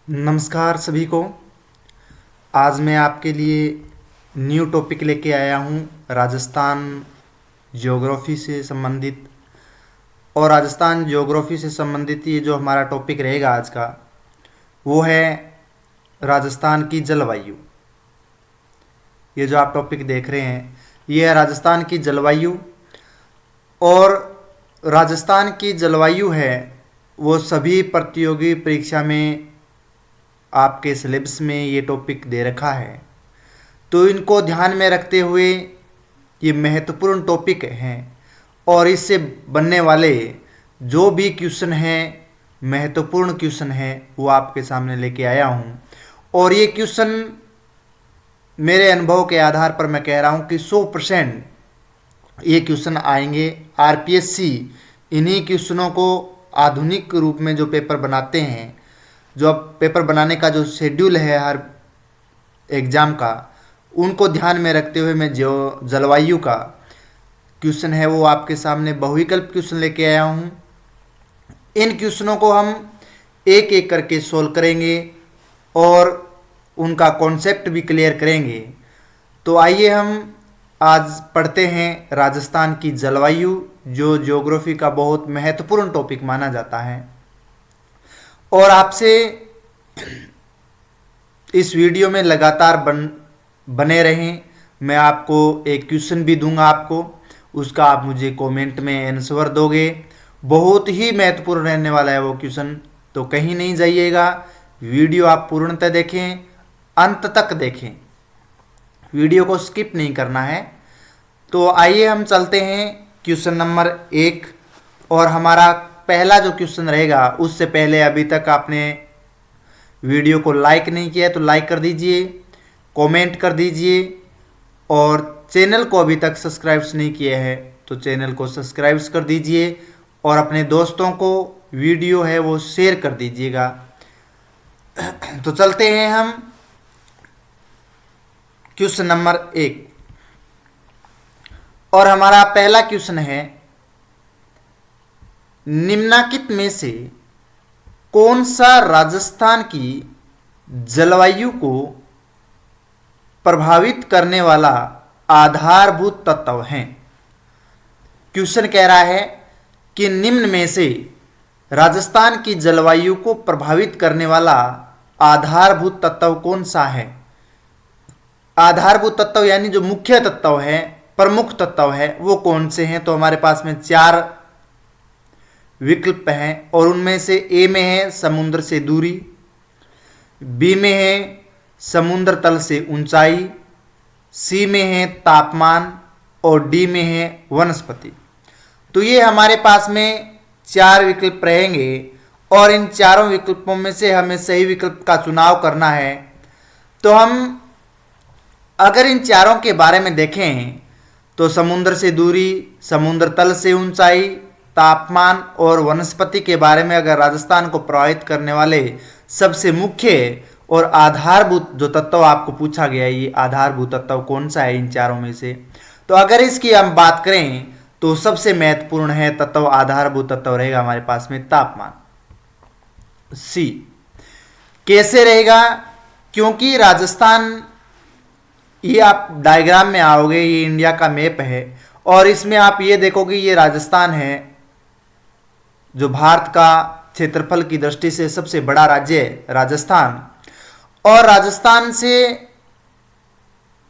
नमस्कार सभी को। आज मैं आपके लिए न्यू टॉपिक लेके आया हूँ राजस्थान ज्योग्राफी से संबंधित। और राजस्थान ज्योग्राफी से संबंधित ये जो हमारा टॉपिक रहेगा आज का, वो है राजस्थान की जलवायु। ये जो आप टॉपिक देख रहे हैं, ये है राजस्थान की जलवायु। और राजस्थान की जलवायु है वो सभी प्रतियोगी परीक्षा में आपके सिलेबस में ये टॉपिक दे रखा है, तो इनको ध्यान में रखते हुए ये महत्वपूर्ण टॉपिक हैं। और इससे बनने वाले जो भी क्वेश्चन हैं, महत्वपूर्ण क्वेश्चन हैं, वो आपके सामने लेके आया हूँ। और ये क्वेश्चन मेरे अनुभव के आधार पर मैं कह रहा हूँ कि 100% ये क्वेश्चन आएंगे। आरपीएससी इन्हीं क्वेश्चनों को आधुनिक रूप में जो पेपर बनाते हैं, जो अब पेपर बनाने का जो शेड्यूल है हर एग्ज़ाम का, उनको ध्यान में रखते हुए मैं जो जलवायु का क्वेश्चन है वो आपके सामने बहुविकल्प क्वेश्चन लेके आया हूँ। इन क्वेश्चनों को हम एक एक करके सोल्व करेंगे और उनका कॉन्सेप्ट भी क्लियर करेंगे। तो आइए हम आज पढ़ते हैं राजस्थान की जलवायु, जो ज्योग्राफी का बहुत महत्वपूर्ण टॉपिक माना जाता है। और आपसे इस वीडियो में लगातार बने रहें। मैं आपको एक क्वेश्चन भी दूंगा आपको, उसका आप मुझे कमेंट में आंसर दोगे। बहुत ही महत्वपूर्ण रहने वाला है वो क्वेश्चन, तो कहीं नहीं जाइएगा। वीडियो आप पूर्णतः देखें, अंत तक देखें, वीडियो को स्किप नहीं करना है। तो आइए हम चलते हैं क्वेश्चन नंबर 1। और हमारा पहला जो क्वेश्चन रहेगा, उससे पहले अभी तक आपने वीडियो को लाइक नहीं किया है तो लाइक कर दीजिए, कमेंट कर दीजिए, और चैनल को अभी तक सब्सक्राइब नहीं किया है तो चैनल को सब्सक्राइब कर दीजिए, और अपने दोस्तों को वीडियो है वो शेयर कर दीजिएगा। तो चलते हैं हम क्वेश्चन नंबर 1। और हमारा पहला क्वेश्चन है, निम्नलिखित में से कौन सा राजस्थान की जलवायु को प्रभावित करने वाला आधारभूत तत्व है। क्वेश्चन कह रहा है कि निम्न में से राजस्थान की जलवायु को प्रभावित करने वाला आधारभूत तत्व कौन सा है। आधारभूत तत्व यानी जो मुख्य तत्व है, प्रमुख तत्व है, वो कौन से हैं। तो हमारे पास में 4 विकल्प हैं, और उनमें से ए में है समुद्र से दूरी, बी में है समुद्र तल से ऊंचाई, सी में है तापमान, और डी में है वनस्पति। तो ये हमारे पास में 4 विकल्प रहेंगे, और इन चारों विकल्पों में से हमें सही विकल्प का चुनाव करना है। तो हम अगर इन चारों के बारे में देखें तो समुद्र से दूरी, समुद्र तल से ऊंचाई, तापमान और वनस्पति के बारे में अगर राजस्थान को प्रभावित करने वाले सबसे मुख्य और आधारभूत जो तत्व आपको पूछा गया है, ये आधारभूत तत्व कौन सा है इन चारों में से, तो अगर इसकी हम बात करें तो सबसे महत्वपूर्ण है तत्व, आधारभूत तत्व रहेगा हमारे पास में तापमान, सी। कैसे रहेगा? क्योंकि राजस्थान, ये आप डायग्राम में आओगे, ये इंडिया का मैप है, और इसमें आप ये देखोगे ये राजस्थान है, जो भारत का क्षेत्रफल की दृष्टि से सबसे बड़ा राज्य है राजस्थान। और राजस्थान से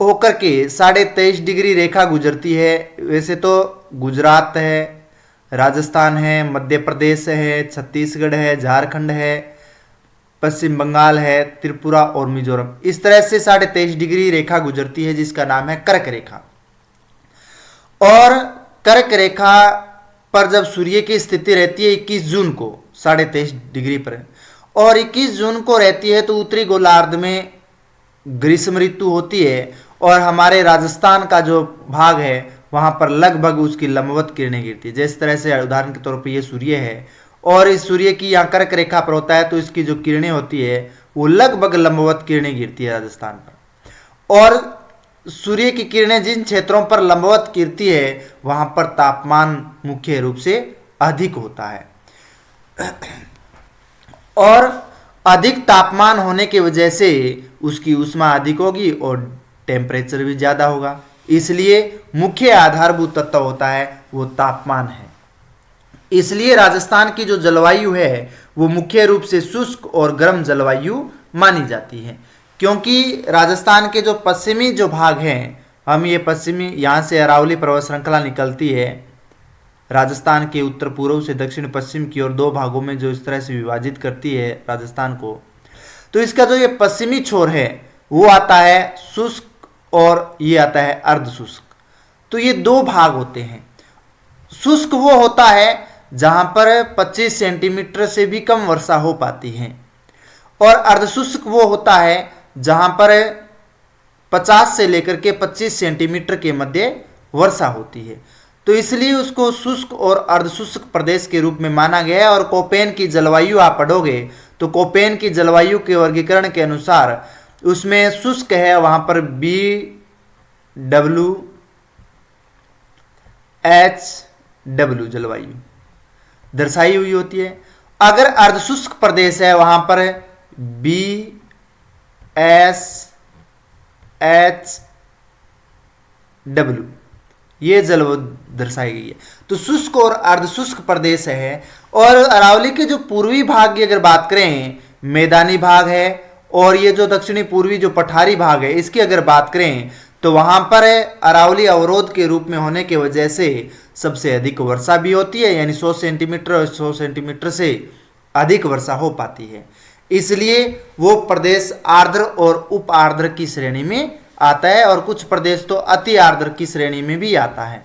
होकर के 23.5 डिग्री रेखा गुजरती है। वैसे तो गुजरात है, राजस्थान है, मध्य प्रदेश है, छत्तीसगढ़ है, झारखंड है, पश्चिम बंगाल है, त्रिपुरा और मिजोरम, इस तरह से 23.5 डिग्री रेखा गुजरती है, जिसका नाम है कर्क रेखा। और कर्क रेखा पर जब सूर्य की स्थिति रहती है 21 जून को 23.5 डिग्री पर, और 21 जून को रहती है तो उत्तरी गोलार्ध में ग्रीष्म ऋतु होती है, और हमारे राजस्थान का जो भाग है वहाँ पर लगभग उसकी लंबवत किरणें गिरती है। जिस तरह से उदाहरण के तौर पर ये सूर्य है, और इस सूर्य की यहाँ कर्क रेखा पर होता है, तो इसकी जो किरणें होती है वो लगभग लंबवत किरणें गिरती है राजस्थान पर। और सूर्य की किरणें जिन क्षेत्रों पर लंबवत गिरती है वहां पर तापमान मुख्य रूप से अधिक होता है। और अधिक तापमान होने की वजह से उसकी ऊष्मा अधिक होगी और टेम्परेचर भी ज़्यादा होगा। इसलिए मुख्य आधारभूत तत्व होता है वो तापमान है। इसलिए राजस्थान की जो जलवायु है वो मुख्य रूप से शुष्क और गर्म जलवायु मानी जाती है, क्योंकि राजस्थान के जो पश्चिमी जो भाग हैं, हम ये पश्चिमी, यहाँ से अरावली पर्वत श्रृंखला निकलती है राजस्थान के उत्तर पूर्व से दक्षिण पश्चिम की ओर दो भागों में जो इस तरह से विभाजित करती है राजस्थान को। तो इसका जो ये पश्चिमी छोर है वो आता है शुष्क और ये आता है अर्ध शुष्क। तो ये दो भाग होते हैं। शुष्क वो होता है जहां पर 25 सेंटीमीटर से भी कम वर्षा हो पाती है, और अर्धशुष्क वो होता है जहां पर 50 से लेकर के 25 सेंटीमीटर के मध्य वर्षा होती है। तो इसलिए उसको शुष्क और अर्धशुष्क प्रदेश के रूप में माना गया है। और कोपेन की जलवायु आप पढ़ोगे तो कोपेन की जलवायु के वर्गीकरण के अनुसार उसमें शुष्क है वहां पर BWH जलवायु दर्शाई हुई होती है। अगर अर्धशुष्क प्रदेश है वहां पर BSHW ये जल दर्शाई गई है। तो शुष्क और अर्धशुष्क प्रदेश है। और अरावली के जो पूर्वी भाग की अगर बात करें, मैदानी भाग है, और ये जो दक्षिणी पूर्वी जो पठारी भाग है इसकी अगर बात करें तो वहां पर अरावली अवरोध के रूप में होने की वजह से सबसे अधिक वर्षा भी होती है, यानी 100 सेंटीमीटर और 100 सेंटीमीटर से अधिक वर्षा हो पाती है। इसलिए वो प्रदेश आर्द्र और उप आर्द्र की श्रेणी में आता है, और कुछ प्रदेश तो अति आर्द्र की श्रेणी में भी आता है।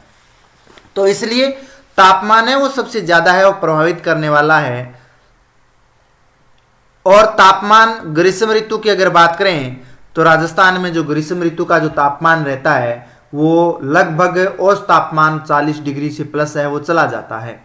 तो इसलिए तापमान है वो सबसे ज्यादा है, वो प्रभावित करने वाला है। और तापमान ग्रीष्म ऋतु की अगर बात करें तो राजस्थान में जो ग्रीष्म ऋतु का जो तापमान रहता है वो लगभग औसत तापमान 40 डिग्री से प्लस है वो चला जाता है,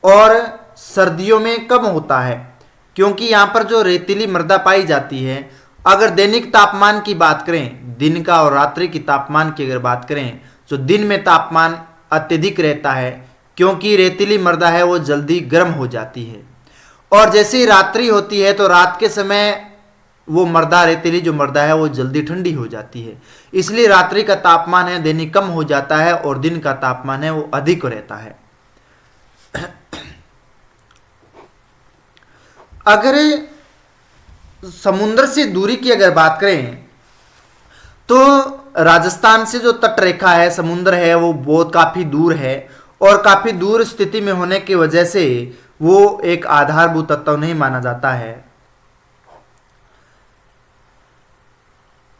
और सर्दियों में कम होता है, क्योंकि यहाँ पर जो रेतीली मृदा पाई जाती है। अगर दैनिक तापमान की बात करें, दिन का और रात्रि की तापमान की अगर बात करें तो दिन में तापमान अत्यधिक रहता है, क्योंकि रेतीली मृदा है वो जल्दी गर्म हो जाती है। और जैसे ही रात्रि होती है तो रात के समय वो मृदा, रेतीली जो मृदा है वो जल्दी ठंडी हो जाती है। इसलिए रात्रि का तापमान है दैनिक कम हो जाता है और दिन का तापमान है वो अधिक रहता है। अगर समुद्र से दूरी की अगर बात करें तो राजस्थान से जो तट रेखा है, समुद्र है, वो बहुत काफी दूर है, और काफी दूर स्थिति में होने की वजह से वो एक आधारभूत तत्व नहीं माना जाता है।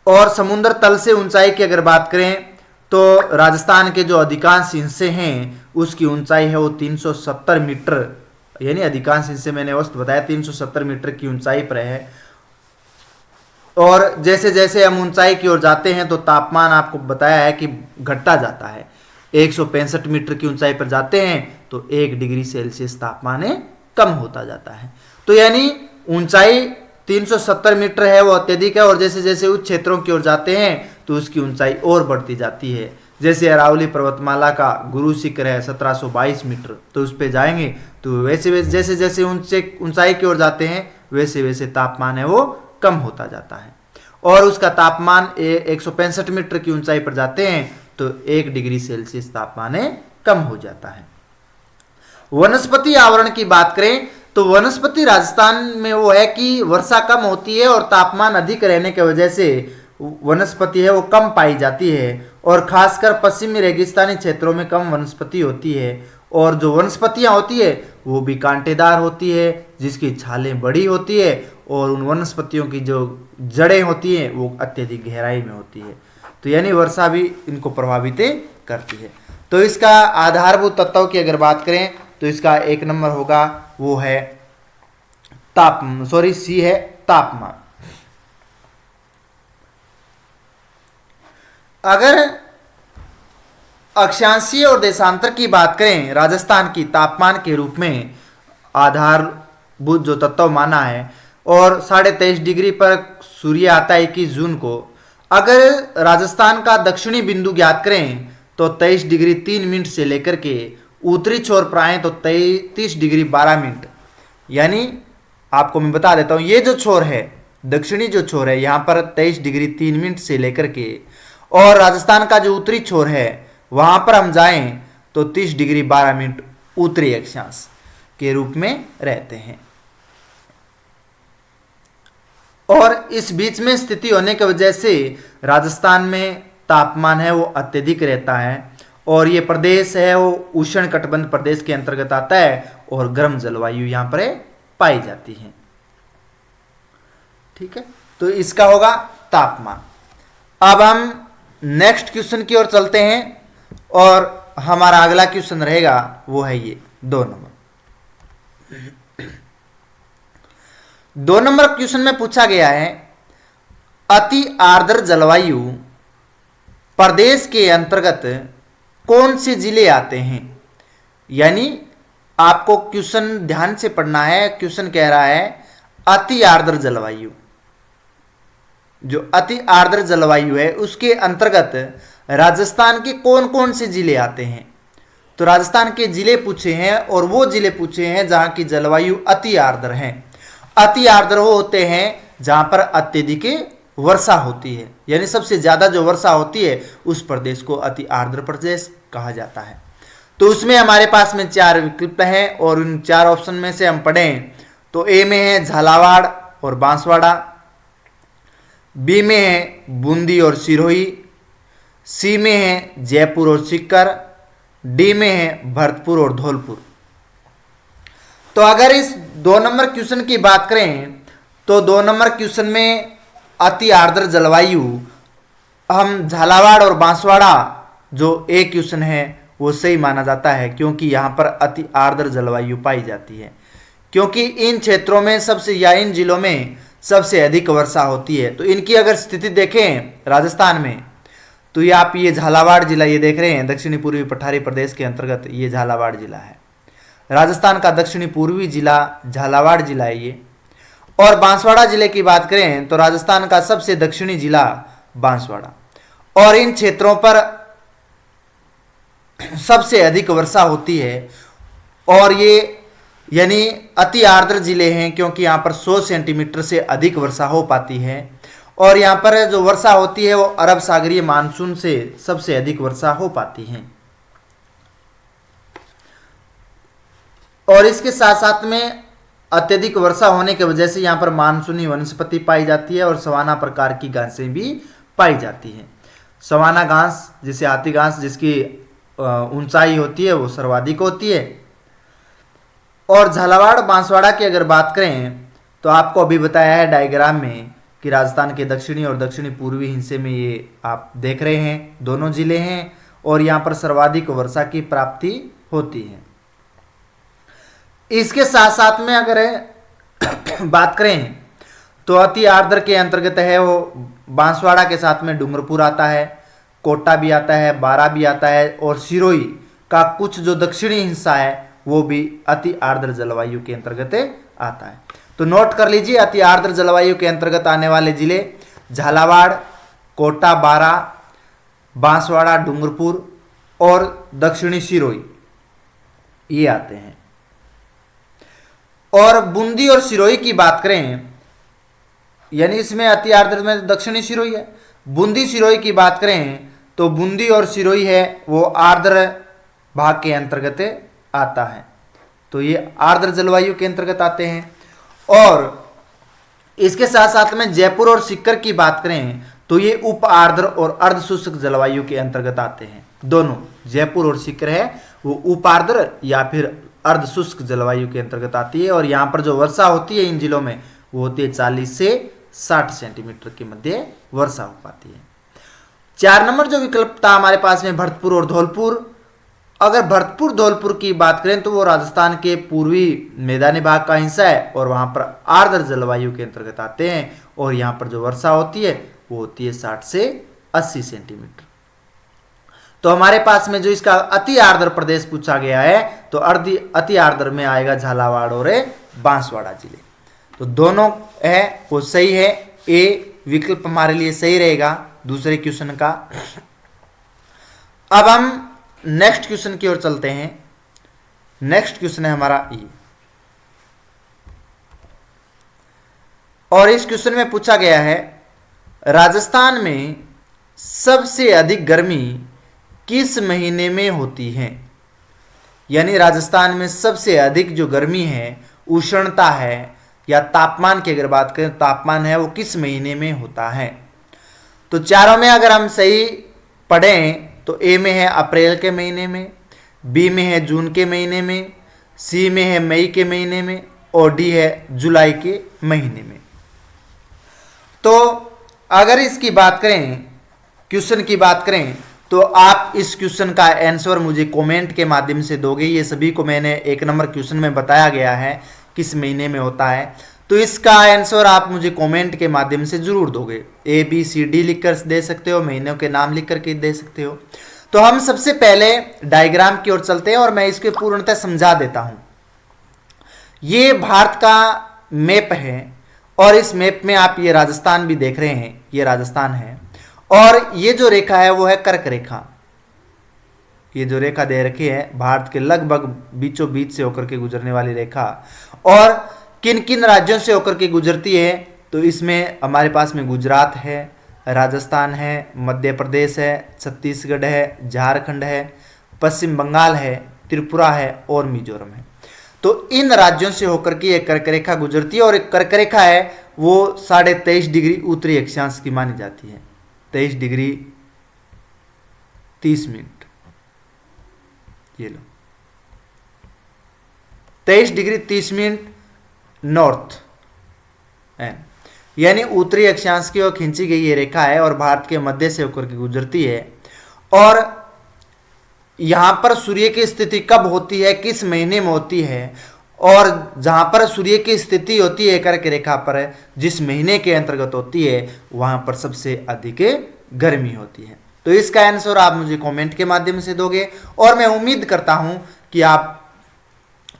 और समुद्र तल से ऊंचाई की अगर बात करें तो राजस्थान के जो अधिकांश हिस्से हैं उसकी ऊंचाई है वो 370 मीटर, यानी अधिकांश हिस्से मैंने औसत बताया 370 मीटर की ऊंचाई पर है। और जैसे जैसे हम ऊंचाई की ओर जाते हैं तो तापमान आपको बताया है कि घटता जाता है। 165 मीटर की ऊंचाई पर जाते हैं तो 1 डिग्री सेल्सियस तापमान कम होता जाता है। तो यानी ऊंचाई 370 मीटर है वो अत्यधिक है, और जैसे जैसे उच्च क्षेत्रों की ओर जाते हैं तो उसकी ऊंचाई और बढ़ती जाती है। जैसे अरावली पर्वतमाला का गुरु शिखर है 1722 मीटर, तो उस पर जाएंगे तो वैसे वैसे जैसे जैसे ऊंचाई की ओर जाते हैं वैसे वैसे तापमान है वो कम होता जाता है। और उसका तापमान 165 मीटर की ऊंचाई पर जाते हैं तो 1 डिग्री सेल्सियस तापमान कम हो जाता है। वनस्पति आवरण की बात करें तो वनस्पति राजस्थान में वो है कि वर्षा कम होती है और तापमान अधिक रहने की वजह से वनस्पति है वो कम पाई जाती है, और खासकर पश्चिमी रेगिस्तानी क्षेत्रों में कम वनस्पति होती है। और जो वनस्पतियां होती है वो भी कांटेदार होती है, जिसकी छालें बड़ी होती है, और उन वनस्पतियों की जो जड़ें होती हैं वो अत्यधिक गहराई में होती है। तो यानी वर्षा भी इनको प्रभावित करती है। तो इसका आधारभूत तत्व की अगर बात करें तो इसका 1 नंबर होगा वो है सी है तापमान। अगर अक्षांशीय और देशांतर की बात करें राजस्थान की तापमान के रूप में आधारभूत जो तत्व माना है, और 23.5 डिग्री पर सूर्य आता है 21 जून को। अगर राजस्थान का दक्षिणी बिंदु ज्ञात करें तो 23 डिग्री 3 मिनट से लेकर के उत्तरी छोर पर आए तो 33 डिग्री 12 मिनट, यानी आपको मैं बता देता हूं, ये जो छोर है, दक्षिणी जो छोर है, यहां पर 23 डिग्री 3 मिनट से लेकर के, और राजस्थान का जो उत्तरी छोर है वहां पर हम जाएं तो 30 डिग्री 12 मिनट उत्तरी अक्षांश के रूप में रहते हैं। और इस बीच में स्थिति होने की वजह से राजस्थान में तापमान है वो अत्यधिक रहता है, और ये प्रदेश है वो उष्ण कटिबंध प्रदेश के अंतर्गत आता है, और गर्म जलवायु यहां पर पाई जाती है। ठीक है, तो इसका होगा तापमान। अब हम नेक्स्ट क्वेश्चन की ओर चलते हैं, और हमारा अगला क्वेश्चन रहेगा वो है ये 2 नंबर। 2 नंबर क्वेश्चन में पूछा गया है, अति आर्द्र जलवायु प्रदेश के अंतर्गत कौन से जिले आते हैं। यानी आपको क्वेश्चन ध्यान से पढ़ना है। क्वेश्चन कह रहा है अति आर्द्र जलवायु, जो अति आर्द्र जलवायु है उसके अंतर्गत राजस्थान के कौन कौन से जिले आते हैं। तो राजस्थान के जिले पूछे हैं, और वो जिले पूछे हैं जहां की जलवायु अति आर्द्र है। अति आर्द्र वो होते हैं जहां पर अत्यधिक वर्षा होती है, यानी सबसे ज्यादा जो वर्षा होती है उस प्रदेश को अति आर्द्र प्रदेश कहा जाता है। तो उसमें हमारे पास में 4 विकल्प हैं, और उन 4 ऑप्शन में से हम पढ़ें तो ए में है झालावाड़ और बांसवाड़ा, बी में है बूंदी और सिरोही, सी में है जयपुर और सीकर, डी में है भरतपुर और धौलपुर। तो अगर इस 2 नंबर क्वेश्चन की बात करें तो 2 नंबर क्वेश्चन में अति आर्द्र जलवायु हम झालावाड़ और बांसवाड़ा जो ए क्वेश्चन है वो सही माना जाता है, क्योंकि यहाँ पर अति आर्द्र जलवायु पाई जाती है, क्योंकि इन क्षेत्रों में सबसे या इन जिलों में सबसे अधिक वर्षा होती है। तो इनकी अगर स्थिति देखें राजस्थान में, तो ये आप ये झालावाड़ जिला ये देख रहे हैं, दक्षिणी पूर्वी पठारी प्रदेश के अंतर्गत ये झालावाड़ जिला है। राजस्थान का दक्षिणी पूर्वी जिला झालावाड़ जिला है ये। और बांसवाड़ा जिले की बात करें तो राजस्थान का सबसे दक्षिणी जिला बांसवाड़ा, और इन क्षेत्रों पर सबसे अधिक वर्षा होती है, और ये यानी अति आर्द्र जिले हैं, क्योंकि यहाँ पर 100 सेंटीमीटर से अधिक वर्षा हो पाती है। और यहाँ पर जो वर्षा होती है वो अरब सागरीय मानसून से सबसे अधिक वर्षा हो पाती है। और इसके साथ साथ में अत्यधिक वर्षा होने की वजह से यहाँ पर मानसूनी वनस्पति पाई जाती है, और सवाना प्रकार की घासें भी पाई जाती हैं। सवाना घास जिसे हाथी घास, जिसकी ऊंचाई होती है वो सर्वाधिक होती है। और झालावाड़ बांसवाड़ा की अगर बात करें तो आपको अभी बताया है डायग्राम में कि राजस्थान के दक्षिणी और दक्षिणी पूर्वी हिस्से में ये आप देख रहे हैं दोनों जिले हैं, और यहाँ पर सर्वाधिक वर्षा की प्राप्ति होती है। इसके साथ साथ में अगर बात करें तो अति आर्द्र के अंतर्गत है वो बांसवाड़ा के साथ में डूंगरपुर आता है, कोटा भी आता है, बारा भी आता है, और सिरोही का कुछ जो दक्षिणी हिस्सा है वो भी अति आर्द्र जलवायु के अंतर्गत आता है। तो नोट कर लीजिए, अति आर्द्र जलवायु के अंतर्गत आने वाले जिले झालावाड़, कोटा, बारा, बांसवाड़ा, डूंगरपुर और दक्षिणी सिरोही ये आते हैं। और बूंदी और सिरोही की बात करें, यानी इसमें अति आर्द्र में दक्षिणी सिरोही है। बूंदी सिरोही की बात करें तो बूंदी और सिरोही है वो आर्द्र भाग के अंतर्गत आता है, तो ये आर्द्र जलवायु के अंतर्गत आते हैं। और इसके साथ साथ में जयपुर और सीकर की बात करें तो ये उप आर्द्र और अर्ध शुष्क जलवायु के अंतर्गत आते हैं। दोनों जयपुर और सीकर है वो उप आर्द्र या फिर अर्ध शुष्क जलवायु के अंतर्गत आती है, और यहाँ पर जो वर्षा होती है इन जिलों में वो होती है 40 से 60 सेंटीमीटर के मध्य वर्षा हो पाती है। 4 नंबर जो विकल्प था हमारे पास में भरतपुर और धौलपुर। अगर भरतपुर धौलपुर की बात करें तो वो राजस्थान के पूर्वी मैदानी भाग का हिस्सा है, और वहां पर आर्द्र जलवायु के अंतर्गत आते हैं, और यहाँ पर जो वर्षा होती है वो होती है 60 से 80 सेंटीमीटर। तो हमारे पास में जो इसका अति आर्द्र प्रदेश पूछा गया है तो अति आर्द्र में आएगा झालावाड़ और बांसवाड़ा जिले। तो दोनों है वो सही है, ए विकल्प हमारे लिए सही रहेगा दूसरे क्वेश्चन का। अब हम नेक्स्ट क्वेश्चन की ओर चलते हैं। नेक्स्ट क्वेश्चन है हमारा ये, और इस क्वेश्चन में पूछा गया है राजस्थान में सबसे अधिक गर्मी किस महीने में होती है। यानी राजस्थान में सबसे अधिक जो गर्मी है, उष्णता है या तापमान की अगर बात करें, तापमान है वो किस महीने में होता है। तो चारों में अगर हम सही पढ़ें तो ए में है अप्रैल के महीने में, बी में है जून के महीने में, सी में है मई के महीने में और डी है जुलाई के महीने में। तो अगर इसकी बात करें, क्वेश्चन की बात करें, तो आप इस क्वेश्चन का आंसर मुझे कमेंट के माध्यम से दोगे। ये सभी को मैंने 1 नंबर क्वेश्चन में बताया गया है किस महीने में होता है, तो इसका आंसर आप मुझे कमेंट के माध्यम से जरूर दोगे। ए बी सी डी लिख कर दे सकते हो, महीनों के नाम लिख करके दे सकते हो। तो हम सबसे पहले डायग्राम की ओर चलते हैं और मैं इसके पूर्णतः समझा देता हूं। ये भारत का मैप है और इस मैप में आप ये राजस्थान भी देख रहे हैं, ये राजस्थान है और ये जो रेखा है वो है कर्क रेखा। ये जो रेखा दे रखी है भारत के लगभग बीचों बीच से होकर के गुजरने वाली रेखा, और किन किन राज्यों से होकर के गुजरती है, तो इसमें हमारे पास में गुजरात है, राजस्थान है, मध्य प्रदेश है, छत्तीसगढ़ है, झारखंड है, पश्चिम बंगाल है, त्रिपुरा है और मिजोरम है। तो इन राज्यों से होकर के एक कर्क रेखा गुजरती है और एक कर्क रेखा है वो 23.5 डिग्री उत्तरी अक्षांश की मानी जाती है। 23 डिग्री 30 मिनट, ये लो 23 डिग्री 30 मिनट नॉर्थ है, यानी उत्तरी अक्षांश की ओर खींची गई ये रेखा है और भारत के मध्य से होकर के गुजरती है। और यहां पर सूर्य की स्थिति कब होती है, किस महीने में होती है, और जहां पर सूर्य की स्थिति होती है कर्क रेखा पर, जिस महीने के अंतर्गत होती है, वहां पर सबसे अधिक गर्मी होती है। तो इसका आंसर आप मुझे कमेंट के माध्यम से दोगे और मैं उम्मीद करता हूं कि आप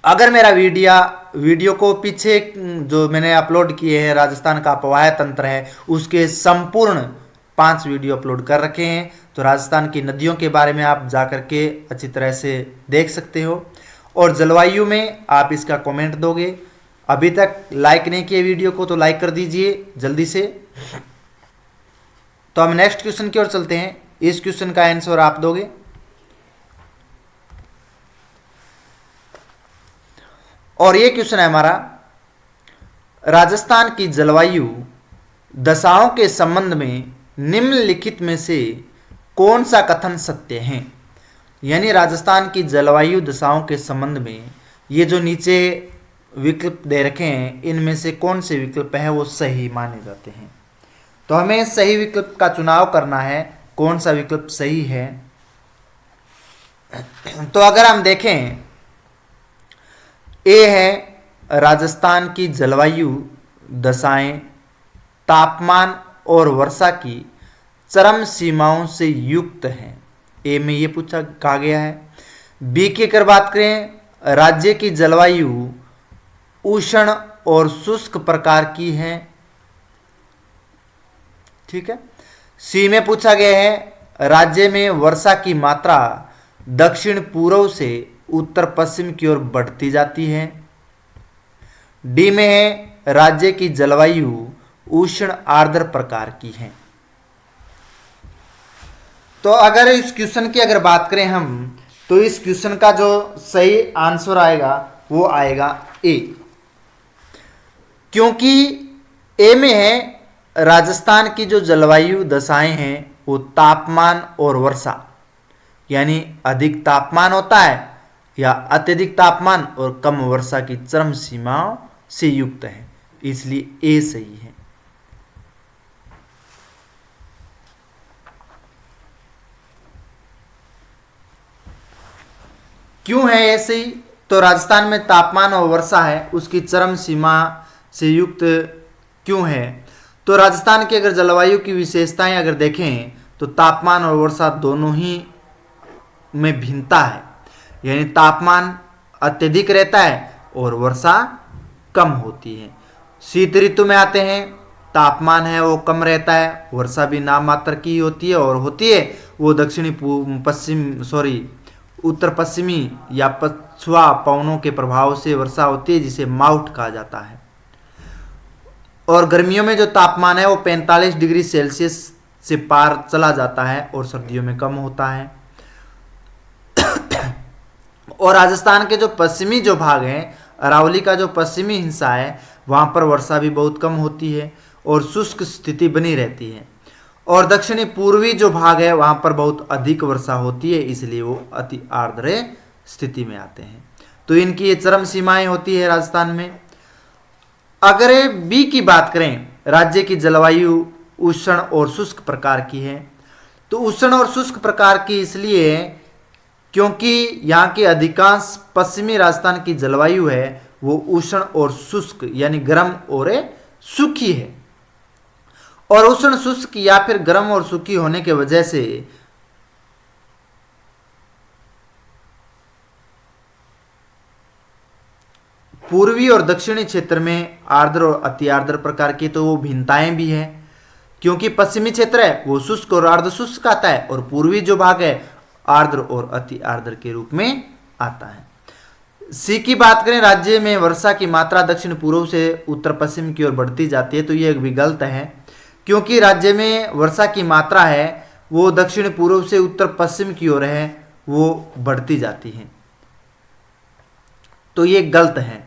अगर मेरा वीडियो को पीछे जो मैंने अपलोड किए हैं राजस्थान का अपवाह तंत्र है उसके संपूर्ण 5 वीडियो अपलोड कर रखे हैं, तो राजस्थान की नदियों के बारे में आप जाकर के अच्छी तरह से देख सकते हो। और जलवायु में आप इसका कमेंट दोगे। अभी तक लाइक नहीं किए वीडियो को तो लाइक कर दीजिए जल्दी से। तो हम नेक्स्ट क्वेश्चन की ओर चलते हैं। इस क्वेश्चन का आंसर आप दोगे। और ये क्वेश्चन है हमारा, राजस्थान की जलवायु दशाओं के संबंध में निम्नलिखित में से कौन सा कथन सत्य है। यानी राजस्थान की जलवायु दशाओं के संबंध में ये जो नीचे विकल्प दे रखे हैं इनमें से कौन से विकल्प है वो सही माने जाते हैं। तो हमें सही विकल्प का चुनाव करना है, कौन सा विकल्प सही है। तो अगर हम देखें, ए है राजस्थान की जलवायु दशाएं तापमान और वर्षा की चरम सीमाओं से युक्त है। ए में ये पूछा कहा गया है। बी की अगर बात करें, राज्य की जलवायु उष्ण और शुष्क प्रकार की है। ठीक है। सी में पूछा गया है राज्य में वर्षा की मात्रा दक्षिण पूर्व से उत्तर पश्चिम की ओर बढ़ती जाती है। डी में है राज्य की जलवायु उष्ण आर्द्र प्रकार की है। तो अगर इस क्वेश्चन की अगर बात करें हम, तो इस क्वेश्चन का जो सही आंसर आएगा वो आएगा ए, क्योंकि ए में है राजस्थान की जो जलवायु दशाएं हैं वो तापमान और वर्षा, यानी अधिक तापमान होता है या अत्यधिक तापमान और कम वर्षा की चरम सीमाओं से युक्त है, इसलिए ए सही है। क्यों है ऐसे ही? तो राजस्थान में तापमान और वर्षा है उसकी चरम सीमा से युक्त क्यों है? तो राजस्थान की अगर जलवायु की विशेषताएं अगर देखें तो तापमान और वर्षा दोनों ही में भिन्नता है, यानी तापमान अत्यधिक रहता है और वर्षा कम होती है। शीत ऋतु में आते हैं, तापमान है वो कम रहता है, वर्षा भी नाम मात्र की होती है और होती है वो दक्षिणी उत्तर पश्चिमी या पछुआ पवनों के प्रभाव से वर्षा होती है जिसे माउट कहा जाता है। और गर्मियों में जो तापमान है वो 45 डिग्री सेल्सियस से पार चला जाता है और सर्दियों में कम होता है। और राजस्थान के जो पश्चिमी जो भाग हैं, अरावली का जो पश्चिमी हिस्सा है, वहाँ पर वर्षा भी बहुत कम होती है और शुष्क स्थिति बनी रहती है। और दक्षिणी पूर्वी जो भाग है वहाँ पर बहुत अधिक वर्षा होती है, इसलिए वो अति आर्द्र स्थिति में आते हैं। तो इनकी ये चरम सीमाएं होती है राजस्थान में। अगर बी की बात करें, राज्य की जलवायु उष्ण और शुष्क प्रकार की है। तो उष्ण और शुष्क प्रकार की इसलिए क्योंकि यहाँ के अधिकांश पश्चिमी राजस्थान की जलवायु है वो उष्ण और शुष्क यानी गर्म और सूखी है। और उष्ण शुष्क या फिर गर्म और सूखी होने के वजह से पूर्वी और दक्षिणी क्षेत्र में आर्द्र और अति आर्द्र प्रकार की तो वो भिन्नताएं भी हैं, क्योंकि पश्चिमी क्षेत्र है वो शुष्क और अर्ध शुष्क आता है और पूर्वी जो भाग है आर्द्र और अति आर्द्र के रूप में आता है। सी की बात करें, राज्य में वर्षा की मात्रा दक्षिण पूर्व से उत्तर पश्चिम की ओर बढ़ती जाती है। तो यह भी गलत है, क्योंकि राज्य में वर्षा की मात्रा है वो दक्षिण पूर्व से उत्तर पश्चिम की ओर है, वो बढ़ती जाती है। तो ये गलत है,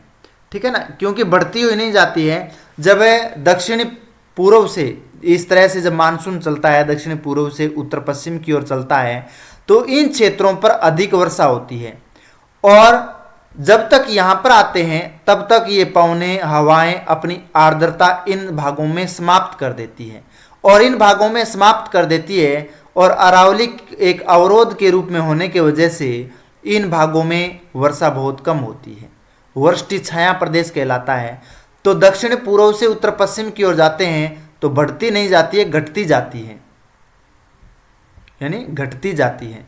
ठीक है ना, क्योंकि बढ़ती हुई नहीं जाती है। जब दक्षिणी पूर्व से इस तरह से जब मानसून चलता है दक्षिण पूर्व से उत्तर पश्चिम की ओर चलता है तो इन क्षेत्रों पर अधिक वर्षा होती है। और जब तक यहाँ पर आते हैं तब तक ये पवनें हवाएं अपनी आर्द्रता इन भागों में समाप्त कर देती है और इन भागों में समाप्त कर देती है। और अरावली एक अवरोध के रूप में होने की वजह से इन भागों में वर्षा बहुत कम होती है, वृष्टि छाया प्रदेश कहलाता है। तो दक्षिण पूर्व से उत्तर पश्चिम की ओर जाते हैं तो बढ़ती नहीं जाती है, घटती जाती है, यानी घटती जाती है,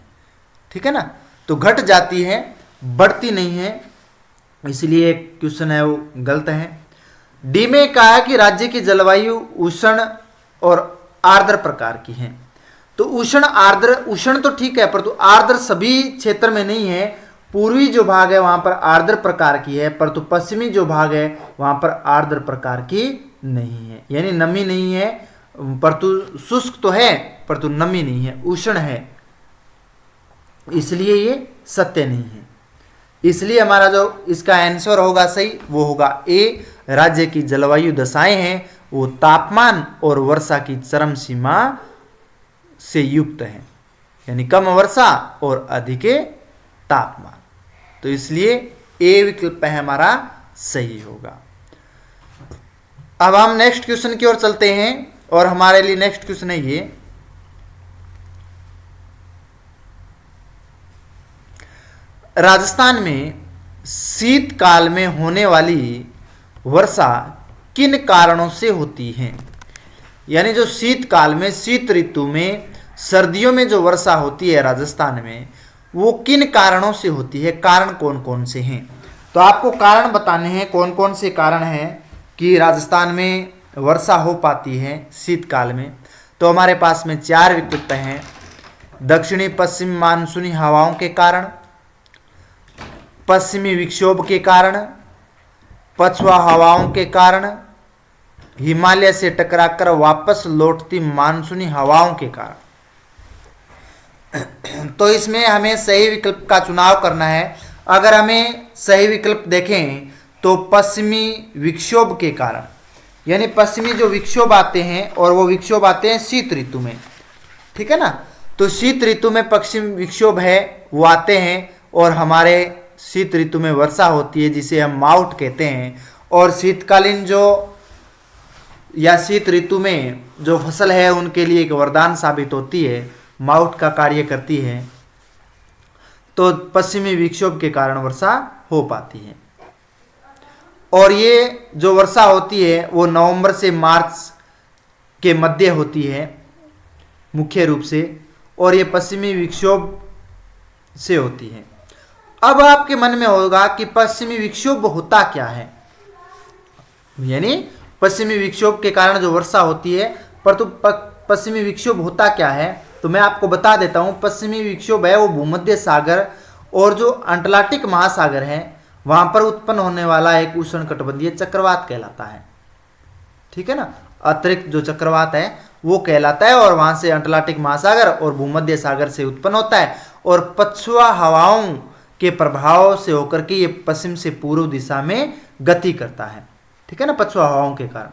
ठीक है ना। तो घट जाती है, बढ़ती नहीं है, इसलिए क्वेश्चन है वो गलत है। डी में कहा कि राज्य की जलवायु उष्ण और आर्द्र प्रकार की है। तो उष्ण आर्द्र, उष्ण तो ठीक है परंतु आर्द्र सभी क्षेत्र में नहीं है। पूर्वी जो भाग है वहां पर आर्द्र प्रकार की है, परंतु पश्चिमी जो भाग है वहां पर आर्द्र प्रकार की नहीं है, यानी नमी नहीं है, परंतु शुष्क तो है परंतु नमी नहीं है, उष्ण है, इसलिए ये सत्य नहीं है। इसलिए हमारा जो इसका आंसर होगा सही वो होगा ए, राज्य की जलवायु दशाएं हैं वो तापमान और वर्षा की चरम सीमा से युक्त है, यानी कम वर्षा और अधिक तापमान। तो इसलिए ए विकल्प है हमारा सही होगा। अब हम नेक्स्ट क्वेश्चन की ओर चलते हैं और हमारे लिए नेक्स्ट क्वेश्चन है ये, राजस्थान में शीतकाल में होने वाली वर्षा किन कारणों से होती है। यानी जो शीतकाल में, शीत ऋतु में, सर्दियों में जो वर्षा होती है राजस्थान में वो किन कारणों से होती है, कारण कौन कौन से हैं। तो आपको कारण बताने हैं कौन कौन से कारण हैं कि राजस्थान में वर्षा हो पाती है शीतकाल में। तो हमारे पास में 4 विकल्प हैं। दक्षिणी पश्चिम मानसूनी हवाओं के कारण, पश्चिमी विक्षोभ के कारण, पछुआ हवाओं के कारण, हिमालय से टकराकर वापस लौटती मानसूनी हवाओं के कारण। तो इसमें हमें सही विकल्प का चुनाव करना है। अगर हमें सही विकल्प देखें तो पश्चिमी विक्षोभ के कारण, यानी पश्चिमी जो विक्षोभ आते हैं और वो विक्षोभ आते हैं शीत ऋतु में, ठीक है ना। तो शीत ऋतु में पश्चिम विक्षोभ है वो आते हैं और हमारे शीत ऋतु में वर्षा होती है जिसे हम माउट कहते हैं। और शीतकालीन जो या शीत ऋतु में जो फसल है उनके लिए एक वरदान साबित होती है, माउट का कार्य करती है। तो पश्चिमी विक्षोभ के कारण वर्षा हो पाती है। और ये जो वर्षा होती है वो नवंबर से मार्च के मध्य होती है मुख्य रूप से, और ये पश्चिमी विक्षोभ से होती है। अब आपके मन में होगा कि पश्चिमी विक्षोभ होता क्या है, यानी पश्चिमी विक्षोभ के कारण जो वर्षा होती है, परंतु पश्चिमी विक्षोभ होता क्या है। तो मैं आपको बता देता हूं, पश्चिमी विक्षोभ है वो भूमध्य सागर और जो अंटार्कटिक महासागर है वहां पर उत्पन्न होने वाला एक उष्णकटिबंधीय चक्रवात कहलाता है। ठीक है ना, अतिरिक्त जो चक्रवात है वो कहलाता है, और वहां से अटलांटिक महासागर और भूमध्य सागर से उत्पन्न होता है, और पछुआ हवाओं के प्रभाव से होकर के ये पश्चिम से पूर्व दिशा में गति करता है, ठीक है ना, पछुआ हवाओं के कारण,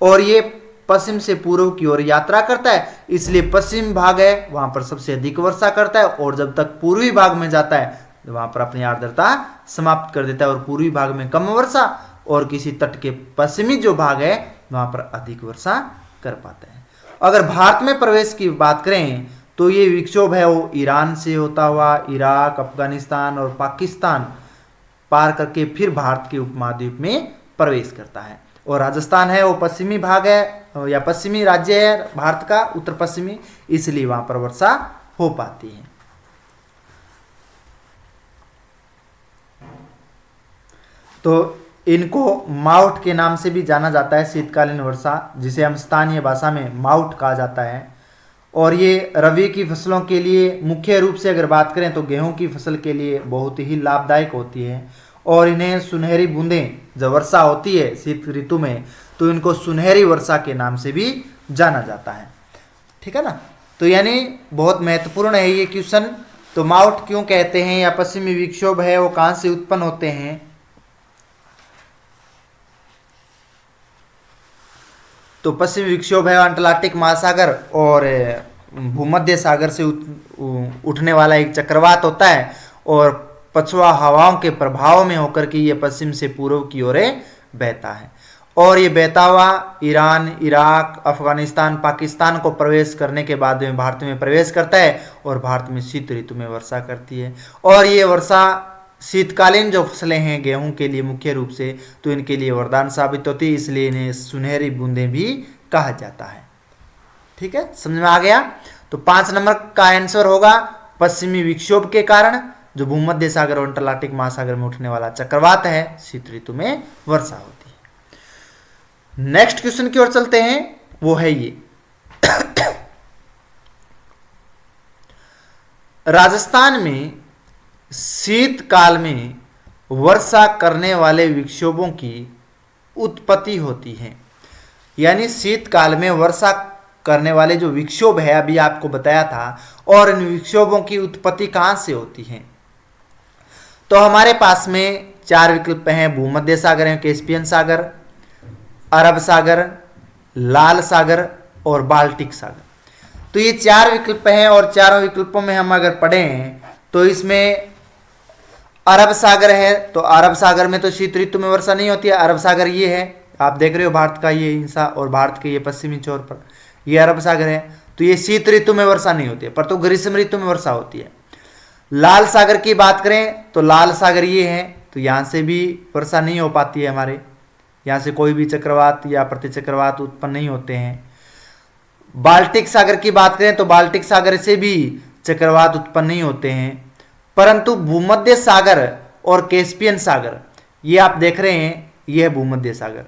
और ये पश्चिम से पूर्व की ओर यात्रा करता है, इसलिए पश्चिम भाग है वहां पर सबसे अधिक वर्षा करता है, और जब तक पूर्वी भाग में जाता है वहां पर अपनी आर्द्रता समाप्त कर देता है, और पूर्वी भाग में कम वर्षा, और किसी तट के पश्चिमी जो भाग है वहां पर अधिक वर्षा कर पाता है। अगर भारत में प्रवेश की बात करें तो ये विक्षोभ है वो ईरान से होता हुआ इराक, अफगानिस्तान और पाकिस्तान पार करके फिर भारत के उपमहाद्वीप में प्रवेश करता है, और राजस्थान है वो पश्चिमी भाग है या पश्चिमी राज्य है भारत का, उत्तर पश्चिमी, इसलिए वहां पर वर्षा हो पाती है। तो इनको माउट के नाम से भी जाना जाता है, शीतकालीन वर्षा, जिसे हम स्थानीय भाषा में माउट कहा जाता है, और ये रबी की फसलों के लिए मुख्य रूप से अगर बात करें तो गेहूं की फसल के लिए बहुत ही लाभदायक होती है, और इन्हें सुनहरी बूंदें जब वर्षा होती है शीत ऋतु में तो इनको सुनहरी वर्षा के नाम से भी जाना जाता है, ठीक है ना। तो यानी बहुत महत्वपूर्ण है ये क्वेश्चन। तो माउट क्यों कहते हैं या पश्चिमी विक्षोभ है वो कहां से उत्पन्न होते हैं? तो पश्चिमी विक्षोभ है अटलांटिक महासागर और भूमध्य सागर से उठने वाला एक चक्रवात होता है, और पछुआ हवाओं के प्रभाव में होकर के ये पश्चिम से पूर्व की ओर बहता है, और ये बहता हुआ ईरान, इराक, अफगानिस्तान, पाकिस्तान को प्रवेश करने के बाद में भारत में प्रवेश करता है, और भारत में शीत ऋतु में वर्षा करती है। और ये वर्षा शीतकालीन जो फसलें हैं गेहूं के लिए मुख्य रूप से, तो इनके लिए वरदान साबित होती है, इसलिए इन्हें सुनहरी बूंदें भी कहा जाता है। ठीक है, समझ में आ गया? तो 5 नंबर का आंसर होगा पश्चिमी विक्षोभ के कारण जो भूमध्य सागर और अटलांटिक महासागर में उठने वाला चक्रवात है, शीत ऋतु में वर्षा होती है। नेक्स्ट क्वेश्चन की ओर चलते हैं, वो है ये राजस्थान में शीतकाल में वर्षा करने वाले विक्षोभों की उत्पत्ति होती है। यानी शीतकाल में वर्षा करने वाले जो विक्षोभ है अभी आपको बताया था, और इन विक्षोभों की उत्पत्ति कहां से होती है? तो हमारे पास में 4 विकल्प हैं, भूमध्य सागर है, कैस्पियन सागर, अरब सागर, लाल सागर और बाल्टिक सागर। तो ये 4 विकल्प हैं, और चारों विकल्पों में हम अगर पढ़ें तो इसमें अरब सागर है, तो अरब सागर में तो शीत ऋतु में वर्षा नहीं होती है। अरब सागर ये है, आप देख रहे हो भारत का ये हिस्सा, और भारत के ये पश्चिमी छोर पर ये अरब सागर है, तो ये शीत ऋतु में वर्षा नहीं होती है, पर तो ग्रीष्म ऋतु में वर्षा होती है। लाल सागर की बात करें तो लाल सागर ये है, तो यहाँ से भी वर्षा नहीं हो पाती है, हमारे यहाँ से कोई भी चक्रवात या प्रतिचक्रवात उत्पन्न नहीं होते हैं। बाल्टिक सागर की बात करें तो बाल्टिक सागर से भी चक्रवात उत्पन्न नहीं होते हैं, परंतु भूमध्य सागर और कैस्पियन सागर ये आप देख रहे हैं, ये है भूमध्य सागर,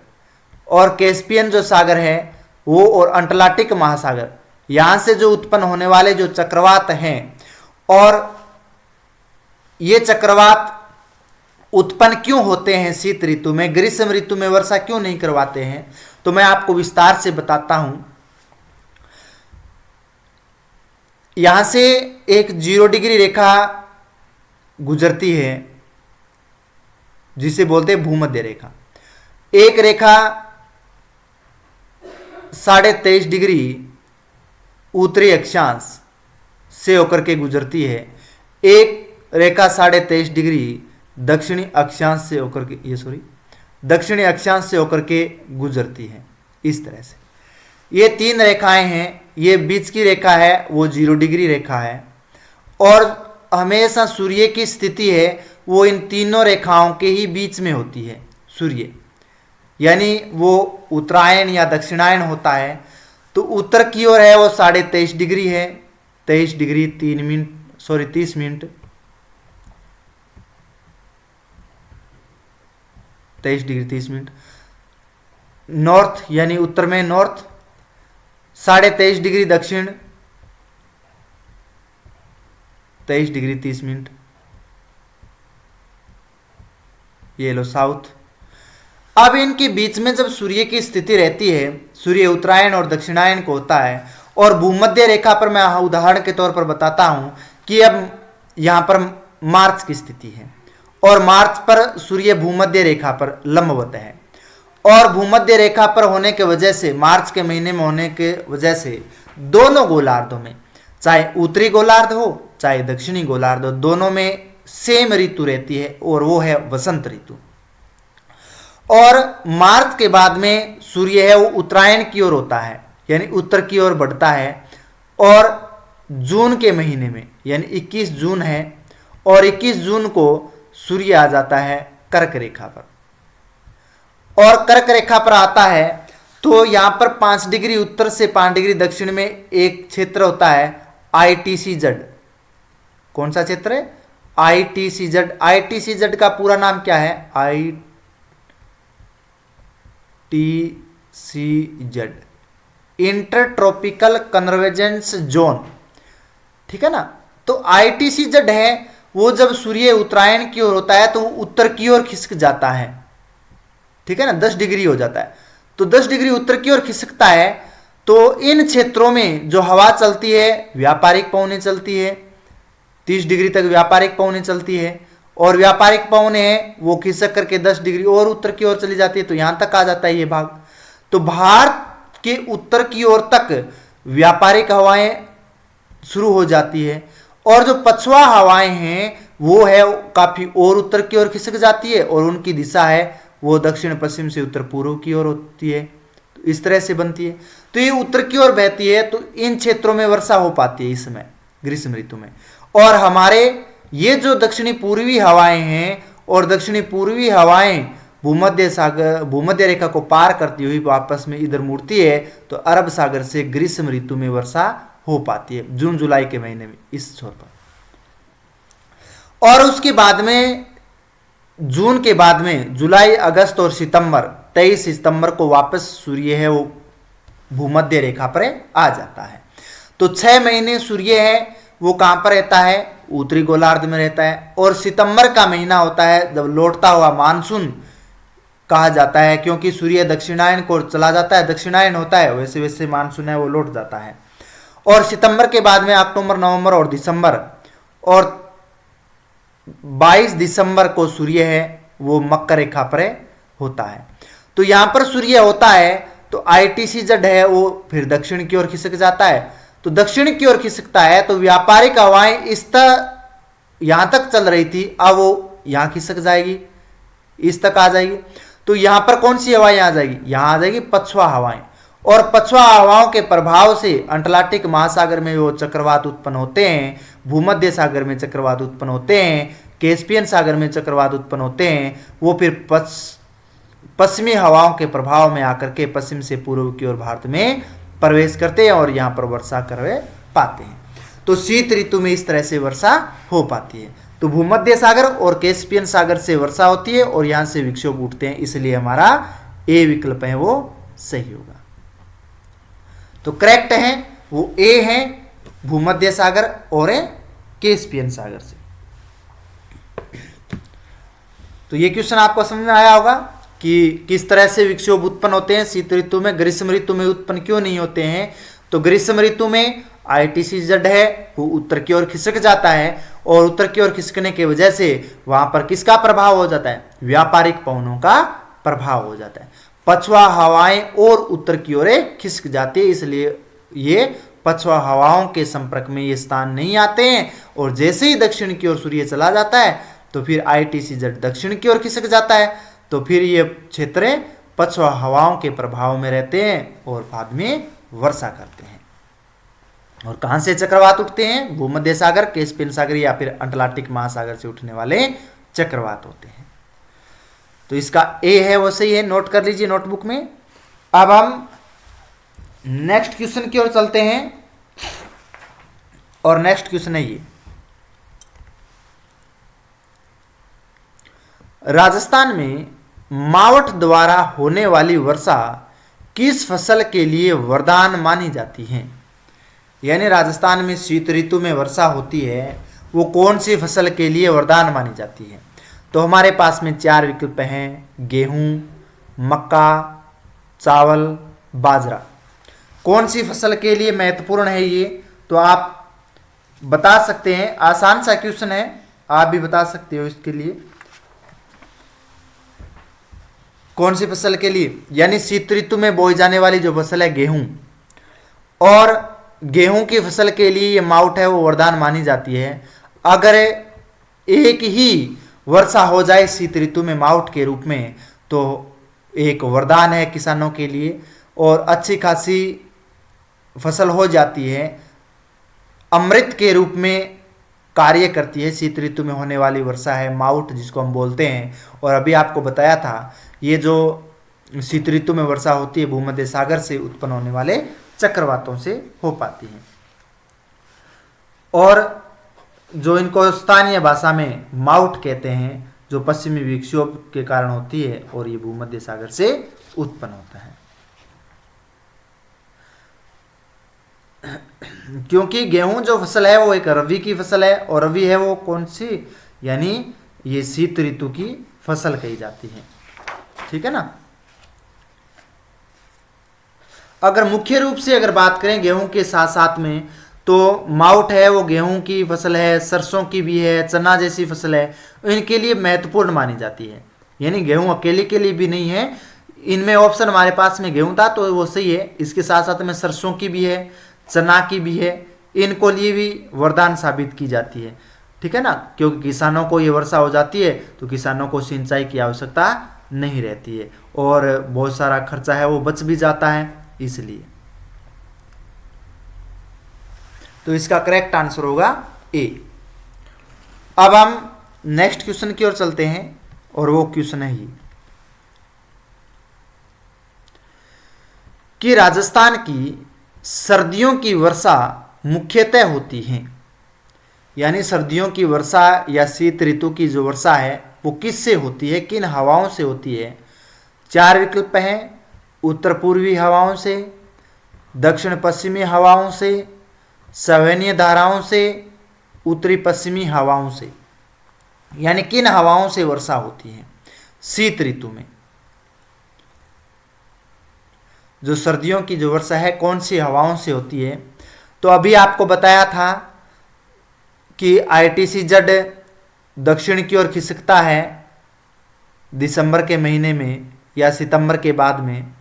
और कैस्पियन जो सागर है वो, और अटलांटिक महासागर, यहां से जो उत्पन्न होने वाले जो चक्रवात हैं, और ये चक्रवात उत्पन्न क्यों होते हैं शीत ऋतु में, ग्रीष्म ऋतु में वर्षा क्यों नहीं करवाते हैं, तो मैं आपको विस्तार से बताता हूं। यहां से एक 0 डिग्री रेखा गुजरती है जिसे बोलते हैं भूमध्य रेखा। एक रेखा 23.5 डिग्री उत्तरी अक्षांश से होकर के गुजरती है, एक रेखा 23.5 डिग्री दक्षिणी अक्षांश से होकर के दक्षिणी अक्षांश से होकर के गुजरती है। इस तरह से ये 3 रेखाएं हैं, ये बीच की रेखा है वो 0 डिग्री रेखा है, और हमेशा सूर्य की स्थिति है वो इन तीनों रेखाओं के ही बीच में होती है। सूर्य यानी वो उत्तरायण या दक्षिणायन होता है, तो उत्तर की ओर है वो 23.5 डिग्री है, 23 degree 30 minute 23 degree 30 minute. North यानी उत्तर में नॉर्थ 23.5 डिग्री दक्षिण 23 डिग्री 30 मिनट, ये लो साउथ। अब इनके बीच में जब सूर्य की स्थिति रहती है, सूर्य उत्तरायण और दक्षिणायन को होता है, और भूमध्य रेखा पर मैं उदाहरण के तौर पर बताता हूं कि अब यहां पर मार्च की स्थिति है और मार्च पर सूर्य भूमध्य रेखा पर लंबवत है, और भूमध्य रेखा पर होने के वजह से, मार्च के महीने में होने के वजह से दोनों गोलार्धों में, चाहे उत्तरी गोलार्ध हो चाहे दक्षिणी गोलार्ध हो, दोनों में सेम ऋतु रहती है और वो है वसंत ऋतु। और मार्च के बाद में सूर्य है वो उत्तरायण की ओर होता है, यानी उत्तर की ओर बढ़ता है, और जून के महीने में यानी 21 जून है, और 21 जून को सूर्य आ जाता है कर्क रेखा पर, और कर्क रेखा पर आता है तो यहां पर 5 डिग्री उत्तर से 5 डिग्री दक्षिण में एक क्षेत्र होता है ITCZ। कौन सा क्षेत्र है? ITCZ। ITCZ का पूरा नाम क्या है? ITCZ, inter tropical convergence zone, ठीक है ना। तो ITCZ है वो जब सूर्य उत्तरायण की ओर होता है तो वो उत्तर की ओर खिसक जाता है, ठीक है ना, 10 डिग्री हो जाता है। तो 10 डिग्री उत्तर की ओर खिसकता है तो इन क्षेत्रों में जो हवा चलती है व्यापारिक पवनें चलती है, 30 डिग्री तक व्यापारिक पवनें चलती है, और व्यापारिक पवनें हैं वो खिसक करके 10 डिग्री और उत्तर की ओर चली जाती है, तो यहां तक आ जाता है ये भाग। तो भारत के उत्तर की ओर तक व्यापारिक हवाएं शुरू हो जाती है, और जो पछुआ हवाएं हैं वो है काफी और उत्तर की ओर खिसक जाती है, और उनकी दिशा है वो दक्षिण पश्चिम से उत्तर पूर्व की ओर होती है, तो इस तरह से बनती है। तो ये उत्तर की ओर बहती है तो इन क्षेत्रों में वर्षा हो पाती है इस समय ग्रीष्म ऋतु में। और हमारे ये जो दक्षिणी पूर्वी हवाएं हैं, और दक्षिणी पूर्वी हवाएं भूमध्य रेखा को पार करती हुई वापस में इधर मुड़ती है, तो अरब सागर से ग्रीष्म ऋतु में वर्षा हो पाती है जून जुलाई के महीने में इस छोर पर। और उसके बाद में जून के बाद में जुलाई अगस्त और सितंबर, 23 सितंबर को वापस सूर्य है वो भूमध्य रेखा पर आ जाता है। तो 6 महीने सूर्य है वो कहां पर रहता है? उत्तरी गोलार्ध में रहता है। और सितंबर का महीना होता है जब लौटता हुआ मानसून कहा जाता है, क्योंकि सूर्य दक्षिणायन को चला जाता है, दक्षिणायन होता है, वैसे वैसे मानसून है वो लौट जाता है। और सितंबर के बाद में अक्टूबर, नवंबर और दिसंबर, और 22 दिसंबर को सूर्य है वो मकर रेखा पर होता है। तो यहां पर सूर्य होता है तो ITCZ है वो फिर दक्षिण की ओर खिसक जाता है। तो दक्षिण की ओर खिसकता है तो व्यापारिक हवाएं इस यहां तक चल रही थी, अब वो यहां खिसक जाएगी, इस तक आ जाएगी। तो यहां पर कौन सी हवाएं आ जाएगी? यहां आ जाएगी पछुआ हवाएं, और पछुआ हवाओं के प्रभाव से अटलांटिक महासागर में वो चक्रवात उत्पन्न होते हैं, भूमध्य सागर में चक्रवात उत्पन्न होते हैं, कैस्पियन सागर में चक्रवात उत्पन्न होते हैं। वो फिर पश्चिमी हवाओं के प्रभाव में आकर के पश्चिम से पूर्व की ओर भारत में प्रवेश करते हैं और यहाँ पर वर्षा कर पाते हैं। तो शीत ऋतु में इस तरह से वर्षा हो पाती है। तो भूमध्य सागर और कैस्पियन सागर से वर्षा होती है और यहाँ से विक्षोभ उठते हैं, इसलिए हमारा ए विकल्प है वो सही होगा। तो करेक्ट है वो ए है, भूमध्य सागर और कैस्पियन सागर से। तो ये क्वेश्चन आपको समझ में आया होगा कि किस तरह से विक्षोभ उत्पन्न होते हैं शीत ऋतु में, ग्रीष्म ऋतु में उत्पन्न क्यों नहीं होते हैं। तो ग्रीष्म ऋतु में ITCZ है वो उत्तर की ओर खिसक जाता है, और उत्तर की ओर खिसकने की वजह से वहां पर किसका प्रभाव हो जाता है? व्यापारिक पवनों का प्रभाव हो जाता है। पछुआ हवाएं और उत्तर की ओर खिसक जाती है, इसलिए ये पछुआ हवाओं के संपर्क में ये स्थान नहीं आते हैं। और जैसे ही दक्षिण की ओर सूर्य चला जाता है तो फिर ITCZ दक्षिण की ओर खिसक जाता है, तो फिर ये क्षेत्र पछुआ हवाओं के प्रभाव में रहते हैं और बाद में वर्षा करते हैं। और कहां से चक्रवात उठते हैं? भूमध्य सागर, कैस्पियन सागर या फिर अटलांटिक महासागर से उठने वाले चक्रवात होते हैं। तो इसका ए है वो सही है, नोट कर लीजिए नोटबुक में। अब हम नेक्स्ट क्वेश्चन की ओर चलते हैं, और नेक्स्ट क्वेश्चन है ये, राजस्थान में मावठ द्वारा होने वाली वर्षा किस फसल के लिए वरदान मानी जाती है? यानी राजस्थान में शीत ऋतु में वर्षा होती है वो कौन सी फसल के लिए वरदान मानी जाती है? तो हमारे पास में 4 विकल्प हैं, गेहूं, मक्का, चावल, बाजरा। कौन सी फसल के लिए महत्वपूर्ण है ये, तो आप बता सकते हैं। आसान सा क्वेश्चन है, आप भी बता सकते हो इसके लिए। कौन सी फसल के लिए, यानी शीत ऋतु में बोई जाने वाली जो फसल है गेहूं, और गेहूं की फसल के लिए ये मावठ है वो वरदान मानी जाती है। अगर एक ही वर्षा हो जाए शीत ऋतु में मावठ के रूप में, तो एक वरदान है किसानों के लिए, और अच्छी खासी फसल हो जाती है, अमृत के रूप में कार्य करती है। शीत ऋतु में होने वाली वर्षा है मावठ, जिसको हम बोलते हैं। और अभी आपको बताया था, ये जो शीत ऋतु में वर्षा होती है भूमध्य सागर से उत्पन्न होने वाले चक्रवातों से हो पाती है, और जो इनको स्थानीय भाषा में मावठ कहते हैं, जो पश्चिमी विक्षोभ के कारण होती है, और ये भूमध्य सागर से उत्पन्न होता है। क्योंकि गेहूं जो फसल है वो एक रबी की फसल है, और रबी है वो कौन सी, यानी ये शीत ऋतु की फसल कही जाती है। ठीक है ना। अगर मुख्य रूप से अगर बात करें गेहूं के साथ साथ में, तो मावठ है वो गेहूं की फसल है, सरसों की भी है, चना जैसी फसल है, इनके लिए महत्वपूर्ण मानी जाती है। यानी गेहूं अकेले के लिए भी नहीं है, इनमें ऑप्शन हमारे पास में गेहूं था तो वो सही है, इसके साथ साथ में सरसों की भी है, चना की भी है, इनको लिए भी वरदान साबित की जाती है। ठीक है ना, क्योंकि किसानों को ये वर्षा हो जाती है तो किसानों को सिंचाई की आवश्यकता नहीं रहती है, और बहुत सारा खर्चा है वो बच भी जाता है इसलिए। तो इसका करेक्ट आंसर होगा ए। अब हम नेक्स्ट क्वेश्चन की ओर चलते हैं, और वो क्वेश्चन है ये कि राजस्थान की सर्दियों की वर्षा मुख्यतः होती है, यानी सर्दियों की वर्षा या शीत ऋतु की जो वर्षा है वो किससे होती है, किन हवाओं से होती है। 4 विकल्प हैं, उत्तर पूर्वी हवाओं से, दक्षिण पश्चिमी हवाओं से, सवैन्य धाराओं से, उत्तरी पश्चिमी हवाओं से। यानी किन हवाओं से वर्षा होती है शीत ऋतु में। जो सर्दियों की जो वर्षा है कौन सी हवाओं से होती है, तो अभी आपको बताया था कि ITCZ दक्षिण की ओर खिसकता है दिसंबर के महीने में या सितंबर के बाद में,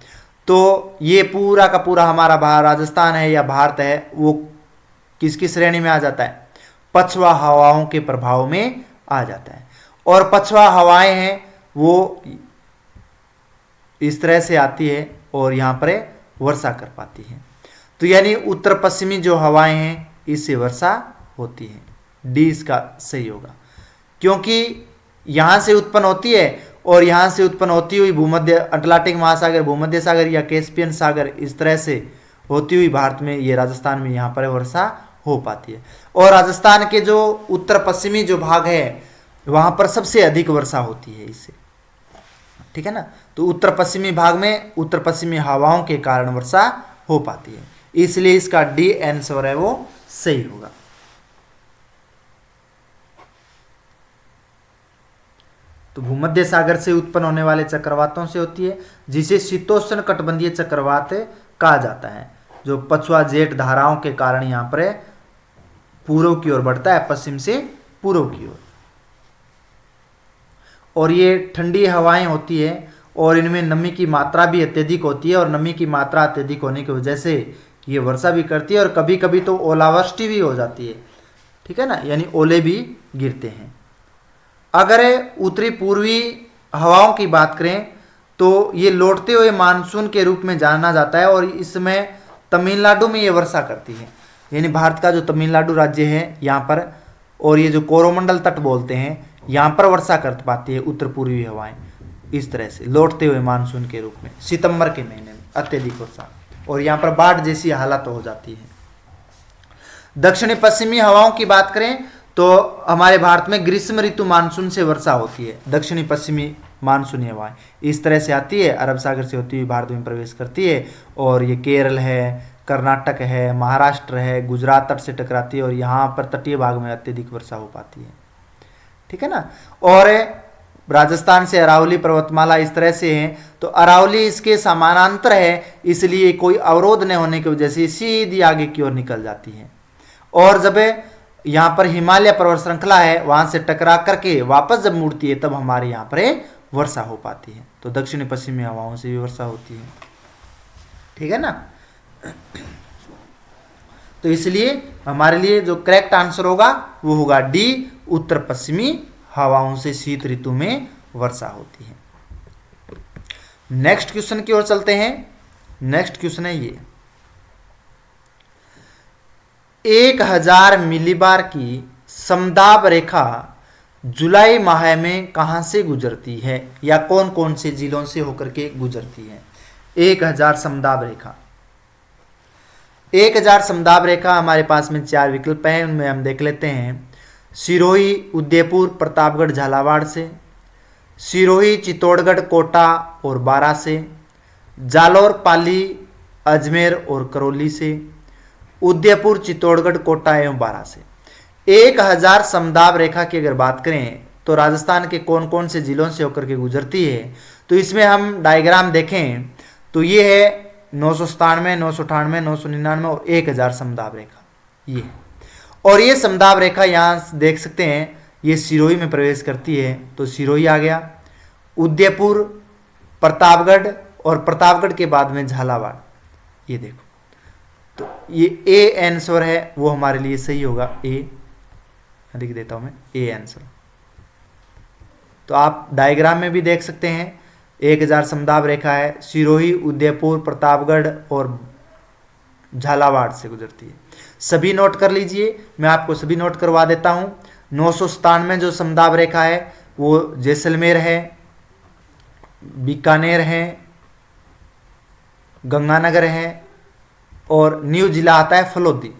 तो ये पूरा का पूरा हमारा राजस्थान है या भारत है वो किसकी श्रेणी में आ जाता है, पछुआ हवाओं के प्रभाव में आ जाता है। और पछुआ हवाएं हैं वो इस तरह से आती है और यहाँ पर वर्षा कर पाती है। तो यानी उत्तर पश्चिमी जो हवाएं हैं इससे वर्षा होती है। डी इसका सही होगा, क्योंकि यहाँ से उत्पन्न होती है और यहाँ से उत्पन्न होती हुई भूमध्य अटलांटिक महासागर, भूमध्य सागर या कैस्पियन सागर, इस तरह से होती हुई भारत में ये राजस्थान में यहाँ पर वर्षा हो पाती है। और राजस्थान के जो उत्तर पश्चिमी जो भाग है वहाँ पर सबसे अधिक वर्षा होती है इससे। ठीक है ना, तो उत्तर पश्चिमी भाग में उत्तर पश्चिमी हवाओं के कारण वर्षा हो पाती है, इसलिए इसका डी आंसर है वो सही होगा। तो भूमध्य सागर से उत्पन्न होने वाले चक्रवातों से होती है, जिसे शीतोष्ण कटिबंधीय चक्रवात कहा जाता है, जो पछुआ जेट धाराओं के कारण यहाँ पर पूर्व की ओर बढ़ता है, पश्चिम से पूर्व की ओर। और ये ठंडी हवाएं होती है और इनमें नमी की मात्रा भी अत्यधिक होती है, और नमी की मात्रा अत्यधिक होने की वजह से ये वर्षा भी करती है, और कभी कभी तो ओलावृष्टि भी हो जाती है। ठीक है ना, यानी ओले भी गिरते हैं। अगर उत्तरी पूर्वी हवाओं की बात करें तो ये लौटते हुए मानसून के रूप में जाना जाता है, और इसमें तमिलनाडु में ये वर्षा करती है। यानी भारत का जो तमिलनाडु राज्य है यहाँ पर, और ये जो कोरोमंडल तट बोलते हैं, यहाँ पर वर्षा कर पाती है उत्तर पूर्वी हवाएं, इस तरह से लौटते हुए मानसून के रूप में सितंबर के महीने में अत्यधिक वर्षा, और यहाँ पर बाढ़ जैसी हालत हो जाती है। दक्षिणी पश्चिमी हवाओं की बात करें तो हमारे भारत में ग्रीष्म ऋतु मानसून से वर्षा होती है। दक्षिणी पश्चिमी मानसूनी हवाएं इस तरह से आती है, अरब सागर से होती हुई भारत में प्रवेश करती है, और ये केरल है, कर्नाटक है, महाराष्ट्र है, गुजरात तट से टकराती है, और यहाँ पर तटीय भाग में अत्यधिक वर्षा हो पाती है। ठीक है ना, और राजस्थान से अरावली पर्वतमाला इस तरह से है, तो अरावली इसके समानांतर है, इसलिए कोई अवरोध न होने की वजह से सीधी आगे की ओर निकल जाती है। और जब यहाँ पर हिमालय पर्वत श्रृंखला है, वहां से टकरा करके वापस जब मुड़ती है तब हमारे यहाँ पर वर्षा हो पाती है। तो दक्षिणी पश्चिमी हवाओं से भी वर्षा होती है, ठीक है ना। तो इसलिए हमारे लिए जो करेक्ट आंसर होगा वो होगा डी, उत्तर पश्चिमी हवाओं से शीत ऋतु में वर्षा होती है। नेक्स्ट क्वेश्चन की ओर चलते हैं। नेक्स्ट क्वेश्चन है ये, 1000 मिलीबार की समदाब रेखा जुलाई माह में कहां से गुजरती है, या कौन कौन से जिलों से होकर के गुजरती है। 1000 समदाब रेखा, 1000 समदाब रेखा हमारे पास में 4 विकल्प हैं, उनमें हम देख लेते हैं। सिरोही, उदयपुर, प्रतापगढ़, झालावाड़ से, सिरोही, चित्तौड़गढ़, कोटा और बारां से, जालौर, पाली, अजमेर और करौली से, उदयपुर, चित्तौड़गढ़, कोटा एवं बारां से। 1000 समदाब रेखा की अगर बात करें तो राजस्थान के कौन कौन से जिलों से होकर के गुजरती है, तो इसमें हम डायग्राम देखें तो ये है 997, 998, 999 और 1000 समदाब रेखा ये है। और ये समदाब रेखा यहाँ देख सकते हैं, ये सिरोही में प्रवेश करती है, तो सिरोही आ गया, उदयपुर, प्रतापगढ़ और प्रतापगढ़ के बाद में झालावाड़, ये देखो। तो ये ए आंसर है, वो हमारे लिए सही होगा। ए लिख देता हूं मैं, ए आंसर। तो आप डायग्राम में भी देख सकते हैं 1000 समदाब रेखा है, सिरोही, उदयपुर, प्रतापगढ़ और झालावाड़ से गुजरती है। सभी नोट कर लीजिए, मैं आपको सभी नोट करवा देता हूं। 997 जो समदाब रेखा है वो जैसलमेर है, बीकानेर है, गंगानगर है और न्यू जिला आता है फलोदी,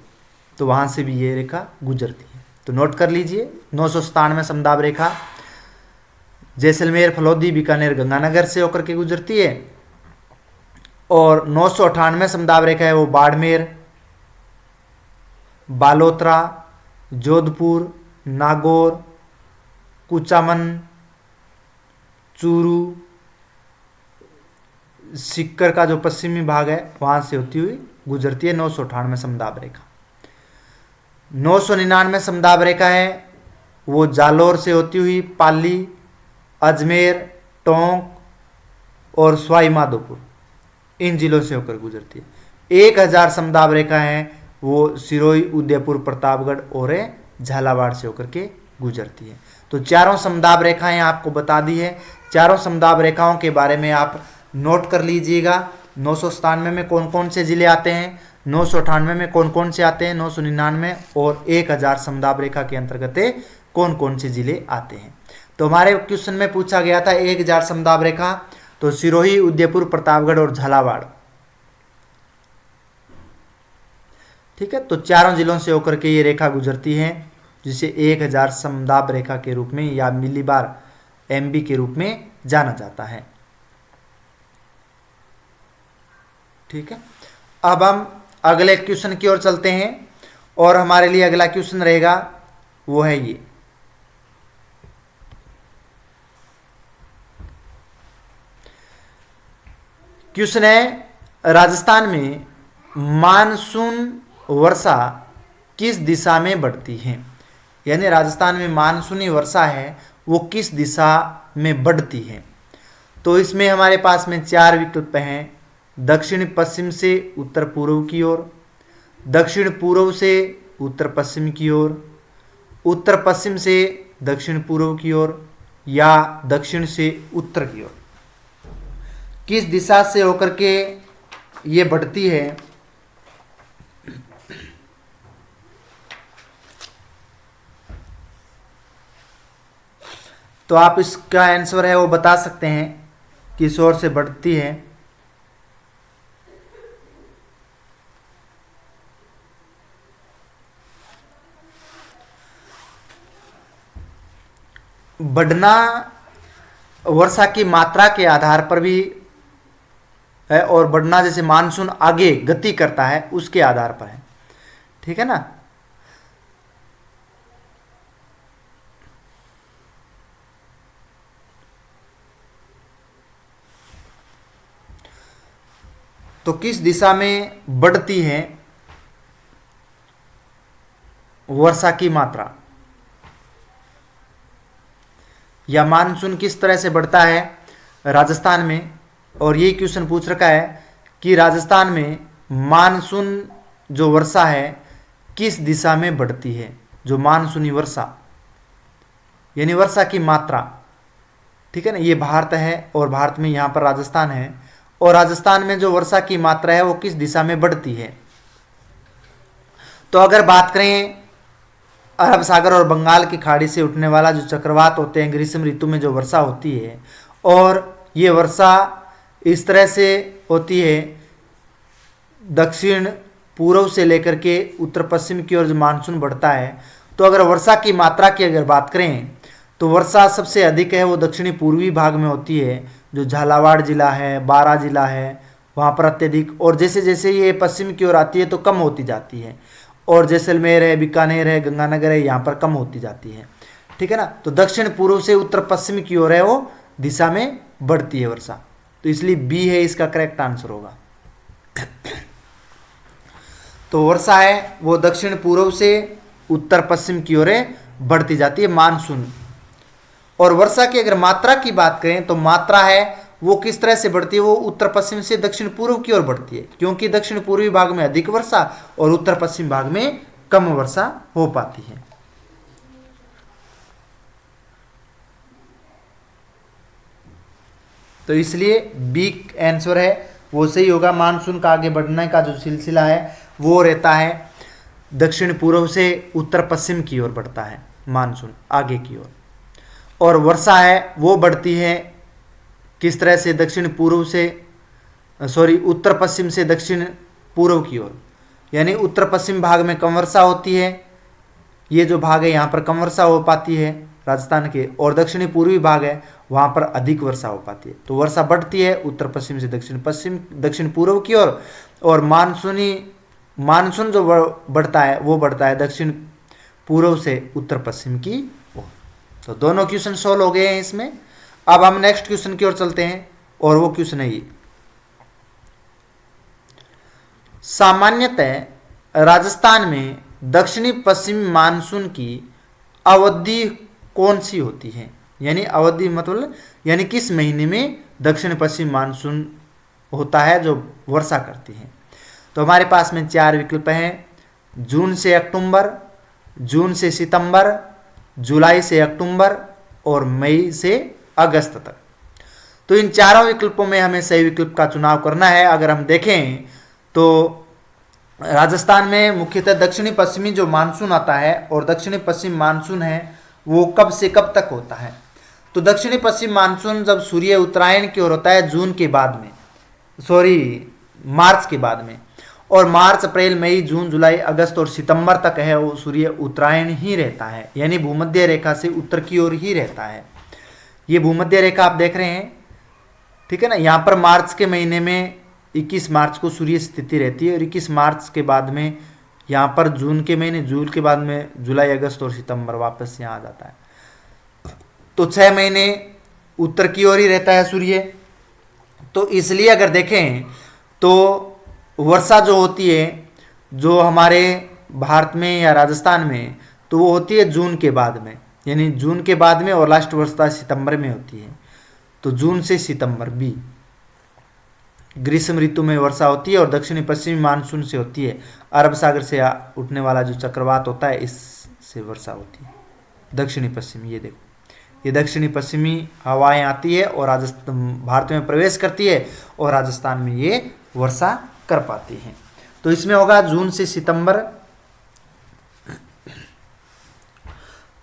तो वहां से भी ये रेखा गुजरती है। तो नोट कर लीजिए 997 समदाब रेखा जैसलमेर, फलोदी, बीकानेर, गंगानगर से होकर के गुजरती है। और 998 समदाब रेखा है वो बाड़मेर, बालोतरा, जोधपुर, नागौर, कुचामन, चूरू, सीकर का जो पश्चिमी भाग है वहां से होती हुई गुजरती है 998 समदाब रेखा। 999 समदाब रेखा है वो जालौर से होती हुई पाली, अजमेर, टोंक और सवाई माधोपुर, इन जिलों से होकर गुजरती है। 1000 समदाब रेखा है वो सिरोही, उदयपुर, प्रतापगढ़ और झालावाड़ से होकर के गुजरती है। तो चारों समदाब रेखाएं आपको बता दी है। चारों समदाब रेखाओं के बारे में आप नोट कर लीजिएगा। 997 में कौन कौन से जिले आते हैं, 998 में कौन कौन से आते हैं, 999 और 1000 समदाब रेखा के अंतर्गत कौन कौन से जिले आते हैं। तो हमारे क्वेश्चन में पूछा गया था 1000 समदाब रेखा, तो सिरोही, उदयपुर, प्रतापगढ़ और झालावाड़, ठीक है। तो चारों जिलों से होकर के ये रेखा गुजरती है, जिसे 1000 समदाब रेखा के रूप में या मिलीबार एमबी के रूप में जाना जाता है, ठीक है। अब हम अगले क्वेश्चन की ओर चलते हैं और हमारे लिए अगला क्वेश्चन रहेगा वो है ये, क्वेश्चन है राजस्थान में मानसून वर्षा किस दिशा में बढ़ती है, यानी राजस्थान में मानसूनी वर्षा है वो किस दिशा में बढ़ती है। तो इसमें हमारे पास में 4 विकल्प हैं, दक्षिण पश्चिम से उत्तर पूर्व की ओर, दक्षिण पूर्व से उत्तर पश्चिम की ओर, उत्तर पश्चिम से दक्षिण पूर्व की ओर या दक्षिण से उत्तर की ओर। किस दिशा से होकर के ये बढ़ती है, तो आप इसका आंसर है वो बता सकते हैं किस ओर से बढ़ती है। बढ़ना वर्षा की मात्रा के आधार पर भी है और बढ़ना जैसे मानसून आगे गति करता है उसके आधार पर है, ठीक है ना। तो किस दिशा में बढ़ती है वर्षा की मात्रा, या मानसून किस तरह से बढ़ता है राजस्थान में। और ये क्वेश्चन पूछ रखा है कि राजस्थान में मानसून जो वर्षा है किस दिशा में बढ़ती है, जो मानसूनी वर्षा यानी वर्षा की मात्रा, ठीक है ना। ये भारत है और भारत में यहाँ पर राजस्थान है, और राजस्थान में जो वर्षा की मात्रा है वो किस दिशा में बढ़ती है। तो अगर बात करें अरब सागर और बंगाल की खाड़ी से उठने वाला जो चक्रवात होते हैं ग्रीष्म ऋतु में जो वर्षा होती है, और ये वर्षा इस तरह से होती है दक्षिण पूर्व से लेकर के उत्तर पश्चिम की ओर जो मानसून बढ़ता है। तो अगर वर्षा की मात्रा की अगर बात करें तो वर्षा सबसे अधिक है वो दक्षिणी पूर्वी भाग में होती है, जो झालावाड़ जिला है, बारां जिला है, वहाँ पर अत्यधिक। और जैसे जैसे ये पश्चिम की ओर आती है तो कम होती जाती है, और जैसलमेर है, बीकानेर है, गंगानगर है, यहाँ पर कम होती जाती है, ठीक है ना। तो दक्षिण पूर्व से उत्तर पश्चिम की ओर है वो दिशा में बढ़ती है वर्षा, तो इसलिए बी है इसका करेक्ट आंसर होगा। तो वर्षा है वो दक्षिण पूर्व से उत्तर पश्चिम की ओर बढ़ती जाती है मानसून। और वर्षा की अगर मात्रा की बात करें तो मात्रा है वो किस तरह से बढ़ती है, वो उत्तर पश्चिम से दक्षिण पूर्व की ओर बढ़ती है, क्योंकि दक्षिण पूर्वी भाग में अधिक वर्षा और उत्तर पश्चिम भाग में कम वर्षा हो पाती है। तो इसलिए बी आंसर है वो सही होगा। मानसून का आगे बढ़ने का जो सिलसिला है वो रहता है दक्षिण पूर्व से उत्तर पश्चिम की ओर बढ़ता है मानसून आगे की ओर, और वर्षा है वो बढ़ती है किस तरह से, दक्षिण पूर्व से उत्तर पश्चिम से दक्षिण पूर्व की ओर, यानी उत्तर पश्चिम भाग में कम वर्षा होती है, ये जो भाग है यहाँ पर कम वर्षा हो पाती है राजस्थान के, और दक्षिणी पूर्वी भाग है वहाँ पर अधिक वर्षा हो पाती है। तो वर्षा बढ़ती है उत्तर पश्चिम से दक्षिण पूर्व की ओर, और मानसून जो बढ़ता है वो बढ़ता है दक्षिण पूर्व से उत्तर पश्चिम की ओर। तो दोनों क्वेश्चन सोल्व हो गए हैं इसमें। अब हम नेक्स्ट क्वेश्चन की ओर चलते हैं, और वो क्वेश्चन है ये, सामान्यतः राजस्थान में दक्षिणी पश्चिमी मानसून की अवधि कौन सी होती है, यानी अवधि मतलब यानी किस महीने में दक्षिण पश्चिम मानसून होता है जो वर्षा करती है। तो हमारे पास में 4 विकल्प हैं, जून से अक्टूबर, जून से सितंबर, जुलाई से अक्टूबर और मई से अगस्त तक। तो इन चारों विकल्पों में हमें सही विकल्प का चुनाव करना है। अगर हम देखें तो राजस्थान में मुख्यतः दक्षिणी पश्चिमी जो मानसून आता है, और दक्षिणी पश्चिम मानसून है वो कब से कब तक होता है। तो दक्षिणी पश्चिम मानसून जब सूर्य उत्तरायण की ओर होता है जून के बाद में, मार्च के बाद में, और मार्च, अप्रैल, मई, जून, जुलाई, अगस्त और सितंबर तक है वो सूर्य उत्तरायण ही रहता है, यानी भूमध्य रेखा से उत्तर की ओर ही रहता है। ये भूमध्य रेखा आप देख रहे हैं, ठीक है ना। यहाँ पर मार्च के महीने में 21 मार्च को सूर्य स्थिति रहती है, और 21 मार्च के बाद में यहाँ पर जून के महीने, जून के बाद में जुलाई, अगस्त और सितंबर वापस यहाँ आ जाता है। तो 6 महीने उत्तर की ओर ही रहता है सूर्य। तो इसलिए अगर देखें तो वर्षा जो होती है जो हमारे भारत में या राजस्थान में, तो वो होती है जून के बाद में, यानी जून के बाद में, और लास्ट वर्षा सितंबर में होती है। तो जून से सितंबर बी ग्रीष्म ऋतु में वर्षा होती है, और दक्षिणी पश्चिमी मानसून से होती है। अरब सागर से उठने वाला जो चक्रवात होता है इससे वर्षा होती है दक्षिणी पश्चिमी। ये देखो, ये दक्षिणी पश्चिमी हवाएं आती है और राजस्थान भारत में प्रवेश करती है, और राजस्थान में ये वर्षा कर पाती है। तो इसमें होगा जून से सितंबर।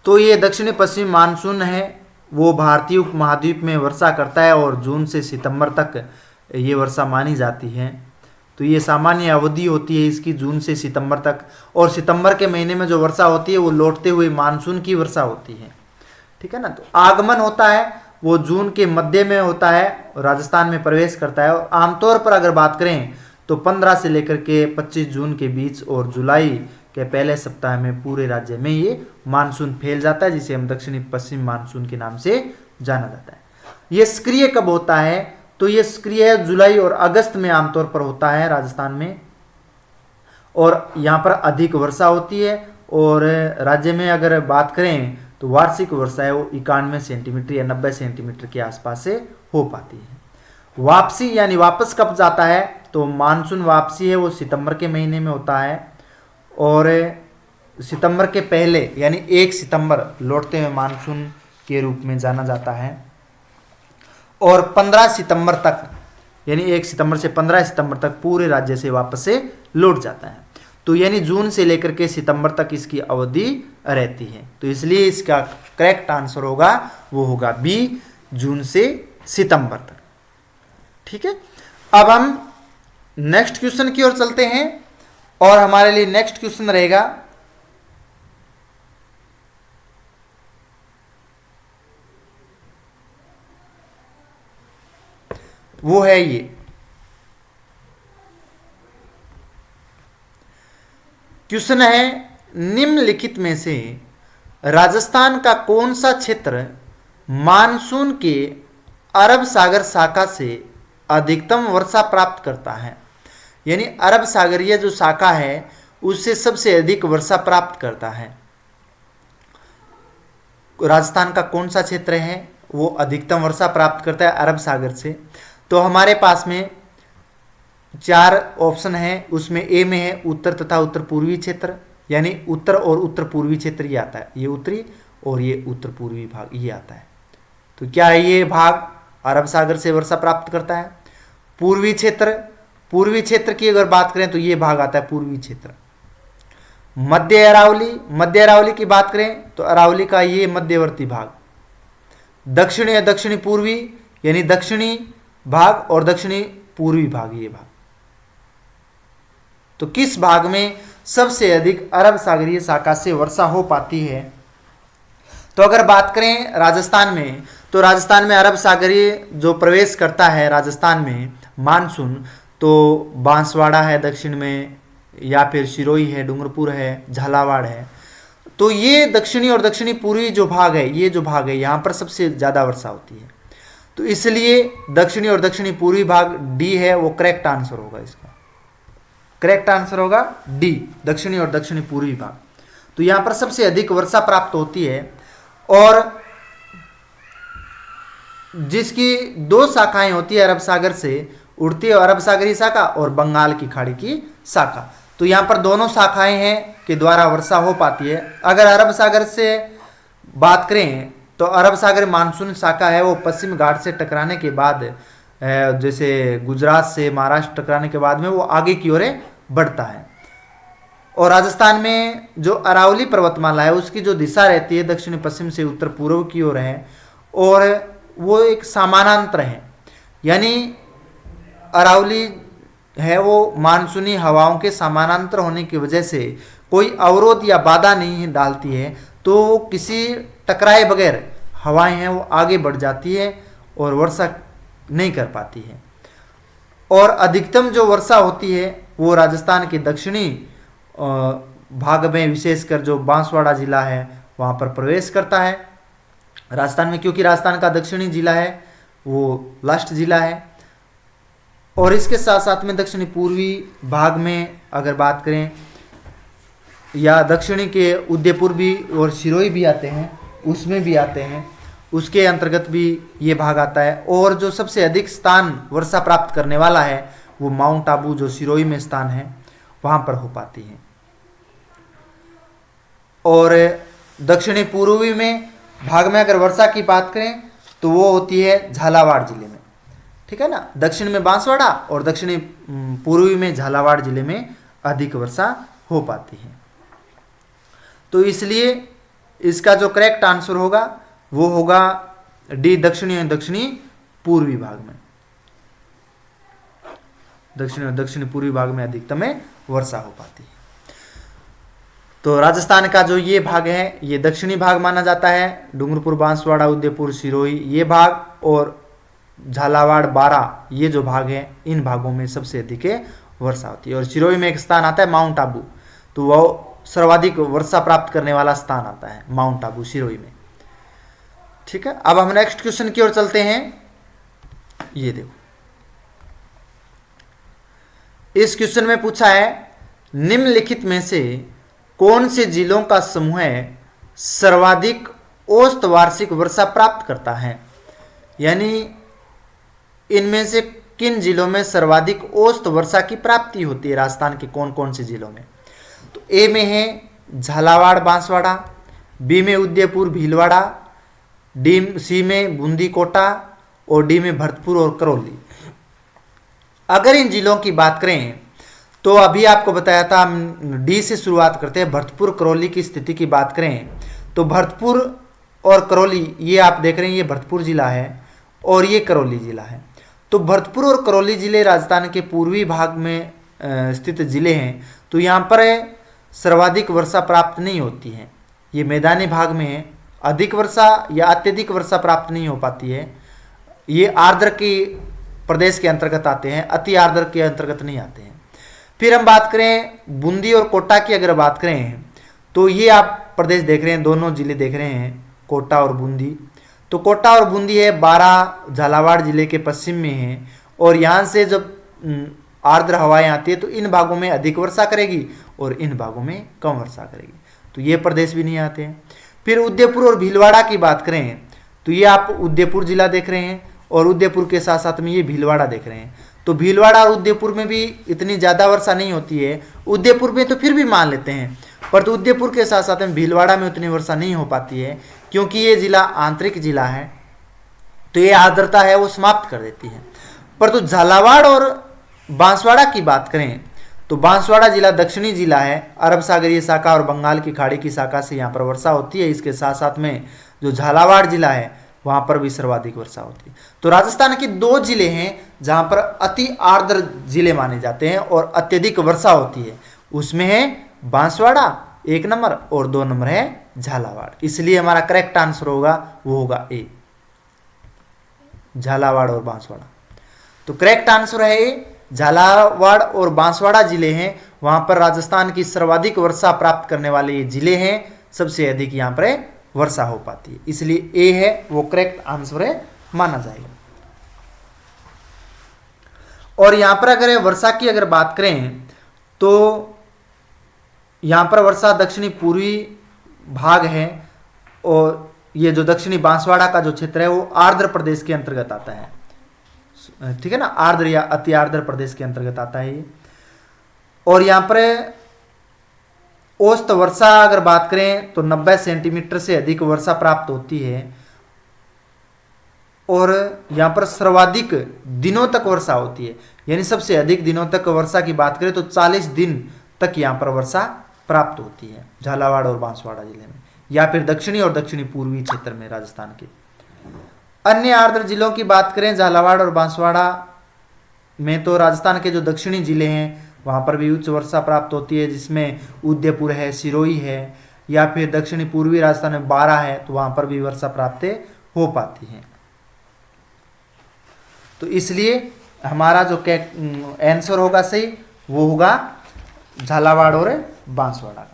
तो ये दक्षिणी पश्चिमी मानसून है वो भारतीय उपमहाद्वीप में वर्षा करता है, और जून से सितंबर तक ये वर्षा मानी जाती है। तो ये सामान्य अवधि होती है इसकी, जून से सितंबर तक, और सितंबर के महीने में जो वर्षा होती है वो लौटते हुए मानसून की वर्षा होती है, ठीक है ना। तो आगमन होता है वो जून के मध्य में होता है, राजस्थान में प्रवेश करता है। और आमतौर पर अगर बात करें तो 15 से लेकर के 25 जून के बीच और जुलाई के पहले सप्ताह में पूरे राज्य में ये मानसून फैल जाता है, जिसे हम दक्षिणी पश्चिम मानसून के नाम से जाना जाता है। ये सक्रिय कब होता है, तो ये सक्रिय है जुलाई और अगस्त में आमतौर पर होता है राजस्थान में, और यहाँ पर अधिक वर्षा होती है। और राज्य में अगर बात करें तो वार्षिक वर्षा है वो 91 सेंटीमीटर या 90 सेंटीमीटर के आसपास से हो पाती है। वापसी यानी वापस कब जाता है, तो मानसून वापसी है वो सितंबर के महीने में होता है, और सितंबर के पहले यानी 1 सितंबर लौटते हुए मानसून के रूप में जाना जाता है, और 15 सितंबर तक यानी 1 सितंबर से 15 सितंबर तक पूरे राज्य से वापस से लौट जाता है। तो यानी जून से लेकर के सितंबर तक इसकी अवधि रहती है। तो इसलिए इसका करेक्ट आंसर होगा वो होगा बी, जून से सितंबर तक। ठीक है, अब हम नेक्स्ट क्वेश्चन की ओर चलते हैं, और हमारे लिए नेक्स्ट क्वेश्चन रहेगा वो है ये, क्वेश्चन है निम्नलिखित में से राजस्थान का कौन सा क्षेत्र मानसून के अरब सागर शाखा से अधिकतम वर्षा प्राप्त करता है। यानी अरब सागरीय जो शाखा है उससे सबसे अधिक वर्षा प्राप्त करता है। राजस्थान का कौन सा क्षेत्र है वो अधिकतम वर्षा प्राप्त करता है अरब सागर से। तो हमारे पास में 4 ऑप्शन है, उसमें ए में है उत्तर तथा उत्तर पूर्वी क्षेत्र, यानी उत्तर और उत्तर पूर्वी क्षेत्र ये आता है, ये उत्तरी और ये उत्तर पूर्वी भाग ये आता है। तो क्या है, ये भाग अरब सागर से वर्षा प्राप्त करता है। पूर्वी क्षेत्र, पूर्वी क्षेत्र की अगर बात करें तो ये भाग आता है पूर्वी क्षेत्र। मध्य अरावली, मध्य अरावली की बात करें तो अरावली का ये मध्यवर्ती भाग। दक्षिणी या दक्षिणी पूर्वी यानी दक्षिणी भाग और दक्षिणी पूर्वी भाग ये भाग। तो किस भाग में सबसे अधिक अरब सागरीय शाखा से वर्षा हो पाती है। तो अगर बात करें राजस्थान में, तो राजस्थान में अरब सागरीय जो प्रवेश करता है राजस्थान में मानसून, तो बांसवाड़ा है दक्षिण में, या फिर सिरोही है, डूंगरपुर है, झालावाड़ है। तो ये दक्षिणी और दक्षिणी पूर्वी जो भाग है, ये जो भाग है यहाँ पर सबसे ज़्यादा वर्षा होती है। तो इसलिए दक्षिणी और दक्षिणी पूर्वी भाग डी है वो करेक्ट आंसर होगा। इसका करेक्ट आंसर होगा डी, दक्षिणी और दक्षिणी पूर्वी भाग। तो यहाँ पर सबसे अधिक वर्षा प्राप्त होती है, और जिसकी 2 शाखाएं होती है अरब सागर से उड़ती है, अरब सागरी शाखा और बंगाल की खाड़ी की शाखा। तो यहाँ पर दोनों शाखाएं हैं के द्वारा वर्षा हो पाती है। अगर अरब सागर से बात करें तो अरब सागर मानसून शाखा है वो पश्चिम घाट से टकराने के बाद, जैसे गुजरात से महाराष्ट्र टकराने के बाद में वो आगे की ओर बढ़ता है। और राजस्थान में जो अरावली पर्वतमाला है उसकी जो दिशा रहती है दक्षिण पश्चिम से उत्तर पूर्व की ओर है, और वो एक समानांतर है। यानी अरावली है वो मानसूनी हवाओं के समानांतर होने की वजह से कोई अवरोध या बाधा नहीं डालती है, तो किसी टकराए बगैर हवाएं हैं वो आगे बढ़ जाती है और वर्षा नहीं कर पाती है। और अधिकतम जो वर्षा होती है वो राजस्थान के दक्षिणी भाग में, विशेषकर जो बांसवाड़ा जिला है वहाँ पर प्रवेश करता है राजस्थान में, क्योंकि राजस्थान का दक्षिणी जिला है वो लास्ट जिला है। और इसके साथ साथ में दक्षिणी पूर्वी भाग में अगर बात करें, या दक्षिणी के उदयपुर भी और सिरोही भी आते हैं, उसमें भी आते हैं, उसके अंतर्गत भी ये भाग आता है। और जो सबसे अधिक स्थान वर्षा प्राप्त करने वाला है वो माउंट आबू जो सिरोही में स्थान है वहाँ पर हो पाती है। और दक्षिणी पूर्वी में भाग में अगर वर्षा की बात करें तो वो होती है झालावाड़ जिले में, ठीक है ना। दक्षिण में बांसवाड़ा और दक्षिणी पूर्वी में झालावाड़ जिले में अधिक वर्षा हो पाती है। तो इसलिए इसका जो करेक्ट आंसर होगा वो होगा डी, दक्षिणी और दक्षिणी पूर्वी भाग में, दक्षिणी और दक्षिणी पूर्वी भाग में अधिकतम वर्षा हो पाती है। तो राजस्थान का जो ये भाग है ये दक्षिणी भाग माना जाता है, डूंगरपुर, बांसवाड़ा, उदयपुर, सिरोही ये भाग, और झालावाड़, बारा ये जो भाग है इन भागों में सबसे अधिक वर्षा होती है। और सिरोही में एक स्थान आता है माउंट आबू, तो वह सर्वाधिक वर्षा प्राप्त करने वाला स्थान आता है माउंट आबू सिरोही में, ठीक है। अब हम नेक्स्ट क्वेश्चन की ओर चलते हैं। ये देखो इस क्वेश्चन में पूछा है निम्नलिखित में से कौन से जिलों का समूह सर्वाधिक औसत वार्षिक वर्षा प्राप्त करता है, यानी इनमें से किन जिलों में सर्वाधिक औसत वर्षा की प्राप्ति होती है, राजस्थान के कौन कौन से जिलों में। तो ए में है झालावाड़ बांसवाड़ा, बी में उदयपुर भीलवाड़ा, सी में बूंदी कोटा और डी में भरतपुर और करौली। अगर इन जिलों की बात करें तो अभी आपको बताया था, हम डी से शुरुआत करते हैं। भरतपुर करौली की स्थिति की बात करें तो भरतपुर और करौली, ये आप देख रहे हैं, ये भरतपुर जिला है और ये करौली जिला है। तो भरतपुर और करौली जिले राजस्थान के पूर्वी भाग में स्थित जिले हैं, तो यहाँ पर सर्वाधिक वर्षा प्राप्त नहीं होती है। ये मैदानी भाग में है, अधिक वर्षा या अत्यधिक वर्षा प्राप्त नहीं हो पाती है। ये आर्द्र के प्रदेश के अंतर्गत आते हैं, अति आर्द्र के अंतर्गत नहीं आते हैं। फिर हम बात करें बूंदी और कोटा की, अगर बात करें तो ये आप प्रदेश देख रहे हैं, दोनों जिले देख रहे हैं, कोटा और बूंदी। तो कोटा और बूंदी है 12 झालावाड़ जिले के पश्चिम में है, और यहाँ से जब आर्द्र हवाएं आती है तो इन भागों में अधिक वर्षा करेगी और इन भागों में कम वर्षा करेगी, तो ये प्रदेश भी नहीं आते हैं। फिर उदयपुर और भीलवाड़ा की बात करें तो ये आप उदयपुर जिला देख रहे हैं और उदयपुर के साथ साथ में ये भीलवाड़ा देख रहे हैं। तो भीलवाड़ा और उदयपुर में भी इतनी ज़्यादा वर्षा नहीं होती है। उदयपुर में तो फिर भी मान लेते हैं, पर तो उदयपुर के साथ साथ में भीलवाड़ा में उतनी वर्षा नहीं हो पाती है, क्योंकि ये जिला आंतरिक जिला है, तो ये आर्द्रता है वो समाप्त कर देती है। पर तो झालावाड़ और बांसवाड़ा की बात करें तो बांसवाड़ा जिला दक्षिणी जिला है, अरब सागरीय शाखा और बंगाल की खाड़ी की शाखा से यहाँ पर वर्षा होती है। इसके साथ साथ में जो झालावाड़ जिला है वहाँ पर भी सर्वाधिक वर्षा होती है। तो राजस्थान के 2 जिले हैं जहाँ पर अति आर्द्र जिले माने जाते हैं और अत्यधिक वर्षा होती है, उसमें है बांसवाड़ा 1 नंबर और 2 नंबर है झालावाड़। इसलिए हमारा करेक्ट आंसर होगा वो होगा ए, झालावाड़ और बांसवाड़ा। तो करेक्ट आंसर है ए, झालावाड़ और बांसवाड़ा जिले हैं, वहां पर राजस्थान की सर्वाधिक वर्षा प्राप्त करने वाले ये जिले हैं, सबसे अधिक यहाँ पर वर्षा हो पाती है, इसलिए ए है वो करेक्ट आंसर है माना जाएगा। और यहां पर अगर वर्षा की अगर बात करें तो यहां पर वर्षा दक्षिणी पूर्वी भाग है, और ये जो दक्षिणी बांसवाड़ा का जो क्षेत्र है वो आर्द्र प्रदेश के अंतर्गत आता है, ठीक है ना, आर्द्र या अति आर्द्र प्रदेश के अंतर्गत आता है ये। और यहां पर औसत वर्षा अगर बात करें तो 90 सेंटीमीटर से अधिक वर्षा प्राप्त होती है, और यहां पर सर्वाधिक दिनों तक वर्षा होती है, यानी सबसे अधिक दिनों तक वर्षा की बात करें तो 40 दिन तक यहां पर वर्षा प्राप्त होती है झालावाड़ और बांसवाड़ा जिले में, या फिर दक्षिणी और दक्षिणी पूर्वी क्षेत्र में राजस्थान के। अन्य आर्द्र जिलों की बात करें झालावाड़ और बांसवाड़ा में तो राजस्थान के जो दक्षिणी जिले हैं वहां पर भी उच्च वर्षा प्राप्त होती है, जिसमें उदयपुर है, सिरोही है, या फिर दक्षिणी पूर्वी राजस्थान में 12 है, तो वहां पर भी वर्षा प्राप्त हो पाती है। तो इसलिए हमारा जो आंसर होगा सही वो होगा झालावाड़ और बांसवाड़ा।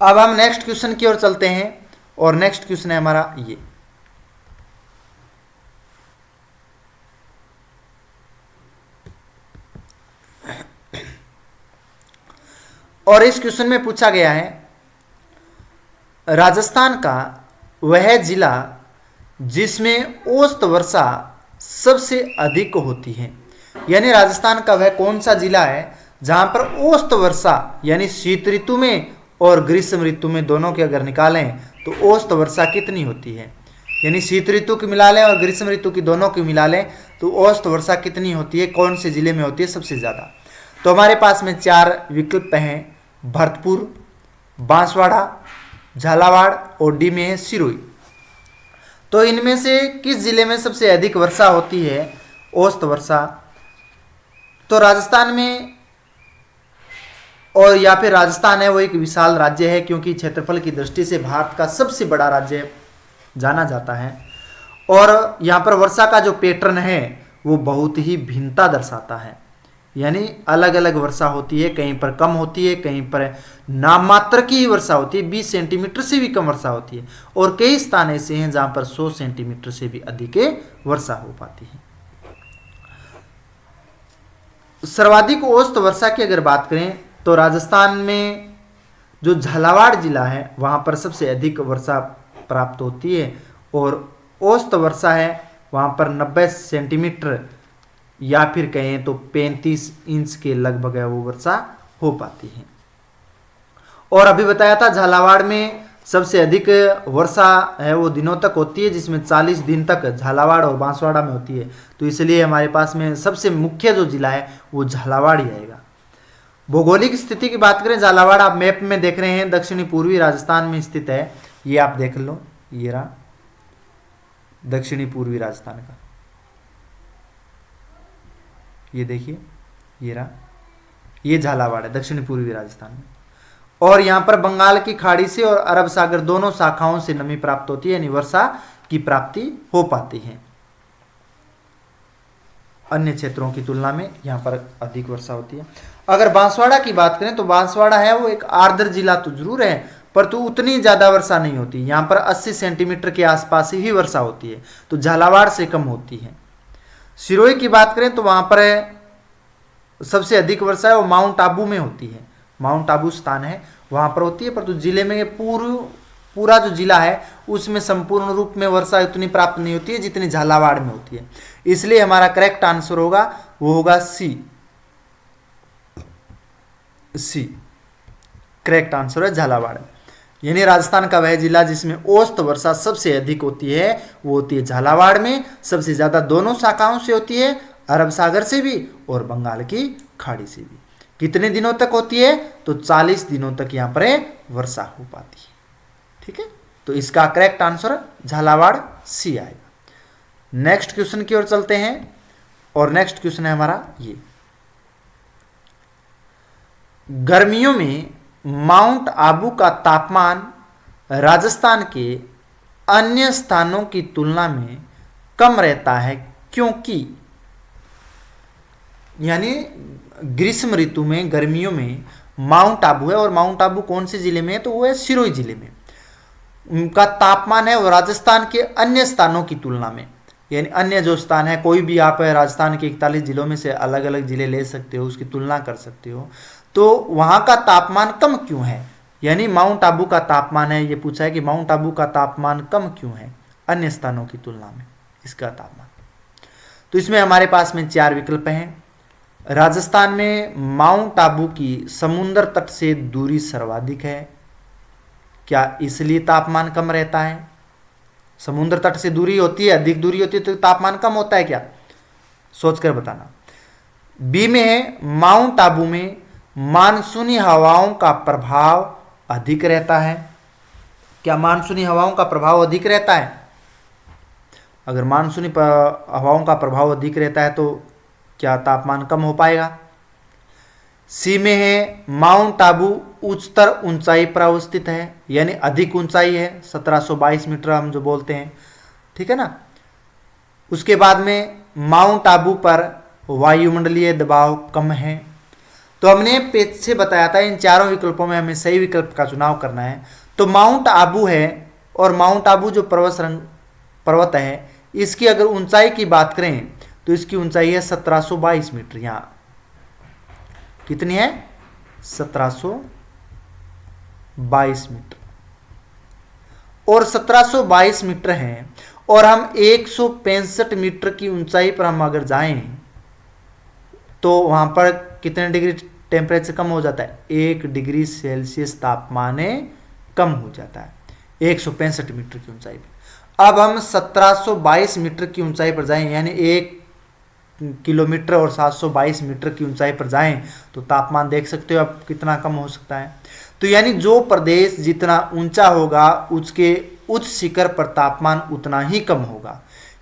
अब हम नेक्स्ट क्वेश्चन की ओर चलते हैं, और नेक्स्ट क्वेश्चन है हमारा ये, और इस क्वेश्चन में पूछा गया है राजस्थान का वह जिला जिसमें औसत वर्षा सबसे अधिक होती है, यानी राजस्थान का वह कौन सा जिला है जहां पर औसत वर्षा, यानी शीत ऋतु में और ग्रीष्म ऋतु में दोनों के अगर निकालें तो औसत वर्षा कितनी होती है, यानी शीत ऋतु की मिला लें और ग्रीष्म ऋतु की दोनों की मिला लें तो औसत वर्षा कितनी होती है, कौन से जिले में होती है सबसे ज़्यादा। तो हमारे पास में 4 विकल्प हैं, भरतपुर, बांसवाड़ा, झालावाड़ और डी में है सिरोही। तो इनमें से किस जिले में सबसे अधिक वर्षा होती है, औसत वर्षा? तो राजस्थान में, और या फिर राजस्थान है वो एक विशाल राज्य है, क्योंकि क्षेत्रफल की दृष्टि से भारत का सबसे बड़ा राज्य जाना जाता है, और यहाँ पर वर्षा का जो पैटर्न है वो बहुत ही भिन्नता दर्शाता है, यानी अलग अलग वर्षा होती है, कहीं पर कम होती है, कहीं पर नाम मात्र की वर्षा होती है, 20 सेंटीमीटर से भी कम वर्षा होती है, और कई स्थान ऐसे हैं जहां पर 100 सेंटीमीटर से भी अधिक वर्षा हो पाती है। सर्वाधिक औसत वर्षा की अगर बात करें तो राजस्थान में जो झालावाड़ जिला है वहाँ पर सबसे अधिक वर्षा प्राप्त होती है और औसत वर्षा है वहाँ पर 90 सेंटीमीटर या फिर कहें तो 35 इंच के लगभग है वो वर्षा हो पाती है। और अभी बताया था झालावाड़ में सबसे अधिक वर्षा है वो दिनों तक होती है, जिसमें 40 दिन तक झालावाड़ और बांसवाड़ा में होती है। तो इसलिए हमारे पास में सबसे मुख्य जो जिला है वो झालावाड़ ही आएगा। भौगोलिक स्थिति की बात करें, झालावाड़ आप मैप में देख रहे हैं दक्षिणी पूर्वी राजस्थान में स्थित है। ये आप देख लो, ये रहा दक्षिणी पूर्वी राजस्थान का, ये देखिए ये रहा, ये झालावाड़ है दक्षिणी पूर्वी राजस्थान में। और यहाँ पर बंगाल की खाड़ी से और अरब सागर दोनों शाखाओं से नमी प्राप्त होती है, यानी वर्षा की प्राप्ति हो पाती है। अन्य क्षेत्रों की तुलना में यहाँ पर अधिक वर्षा होती है। अगर बांसवाड़ा की बात करें तो बांसवाड़ा है वो एक आर्द्र जिला तो जरूर है, परंतु उतनी ज्यादा वर्षा नहीं होती। यहाँ पर 80 सेंटीमीटर के आसपास ही वर्षा होती है, तो झालावाड़ से कम होती है। सिरोही की बात करें तो वहां पर सबसे अधिक वर्षा है वो माउंट आबू में होती है, माउंट आबू स्थान है वहां पर होती है, परंतु जिले में पूरा जो जिला है उसमें संपूर्ण रूप में वर्षा उतनी प्राप्त नहीं होती है जितनी झालावाड़ में होती है। इसलिए हमारा करेक्ट आंसर होगा वो होगा सी। करेक्ट आंसर है झालावाड़, यानी राजस्थान का वह जिला जिसमें औसत वर्षा सबसे अधिक होती है वो होती है झालावाड़ में। सबसे ज्यादा दोनों शाखाओं से होती है, अरब सागर से भी और बंगाल की खाड़ी से भी। कितने दिनों तक होती है तो 40 दिनों तक यहां पर वर्षा हो पाती है। ठीक है, तो इसका करेक्ट आंसर झालावाड़ सी आएगा। नेक्स्ट क्वेश्चन की ओर चलते हैं और नेक्स्ट क्वेश्चन है हमारा ये, गर्मियों में माउंट आबू का तापमान राजस्थान के अन्य स्थानों की तुलना में कम रहता है क्योंकि, यानी ग्रीष्म ऋतु में गर्मियों में माउंट आबू है और माउंट आबू कौन से जिले में है तो वो है सिरोही जिले में। उनका तापमान है वो राजस्थान के अन्य स्थानों की तुलना में, यानी अन्य जो स्थान है कोई भी आप राजस्थान के 41 जिलों में से अलग अलग जिले ले सकते हो, उसकी तुलना कर सकते हो, तो वहां का तापमान कम क्यों है। यानी माउंट आबू का तापमान है, ये पूछा है कि माउंट आबू का तापमान कम क्यों है अन्य स्थानों की तुलना में, इसका तापमान। तो इसमें हमारे पास में 4 विकल्प हैं। राजस्थान में माउंट आबू की समुद्र तट से दूरी सर्वाधिक है, क्या इसलिए तापमान कम रहता है। समुद्र तट से दूरी होती है, अधिक दूरी होती है तो तापमान कम होता है क्या, सोचकर बताना। बी में है माउंट आबू में मानसूनी हवाओं का प्रभाव अधिक रहता है, क्या मानसूनी हवाओं का प्रभाव अधिक रहता है। अगर मानसूनी हवाओं का प्रभाव अधिक रहता है तो क्या तापमान कम हो पाएगा। सी में है माउंट आबू उच्चतर ऊंचाई पर अवस्थित है, यानी अधिक ऊंचाई है, 1722 मीटर हम जो बोलते हैं, ठीक है ना। उसके बाद में माउंट आबू पर वायुमंडलीय दबाव कम है। तो हमने पेज से बताया था इन चारों विकल्पों में हमें सही विकल्प का चुनाव करना है। तो माउंट आबू है और माउंट आबू जो पर्वत है इसकी अगर ऊंचाई की बात करें तो इसकी ऊंचाई है 1722 मीटर। यहां कितनी है 1722 मीटर, और 1722 मीटर है और हम 165 मीटर की ऊंचाई पर हम अगर जाएं तो वहां पर कितने डिग्री टेम्परेचर कम हो जाता है, 1 डिग्री सेल्सियस तापमान कम हो जाता है 165 मीटर की ऊंचाई पर। अब हम 1722 मीटर की ऊंचाई पर जाएं, यानी 1 किलोमीटर और 722 मीटर की ऊंचाई पर जाएं तो तापमान देख सकते हो अब कितना कम हो सकता है। तो यानी जो प्रदेश जितना ऊंचा होगा उसके उच्च शिखर पर तापमान उतना ही कम होगा,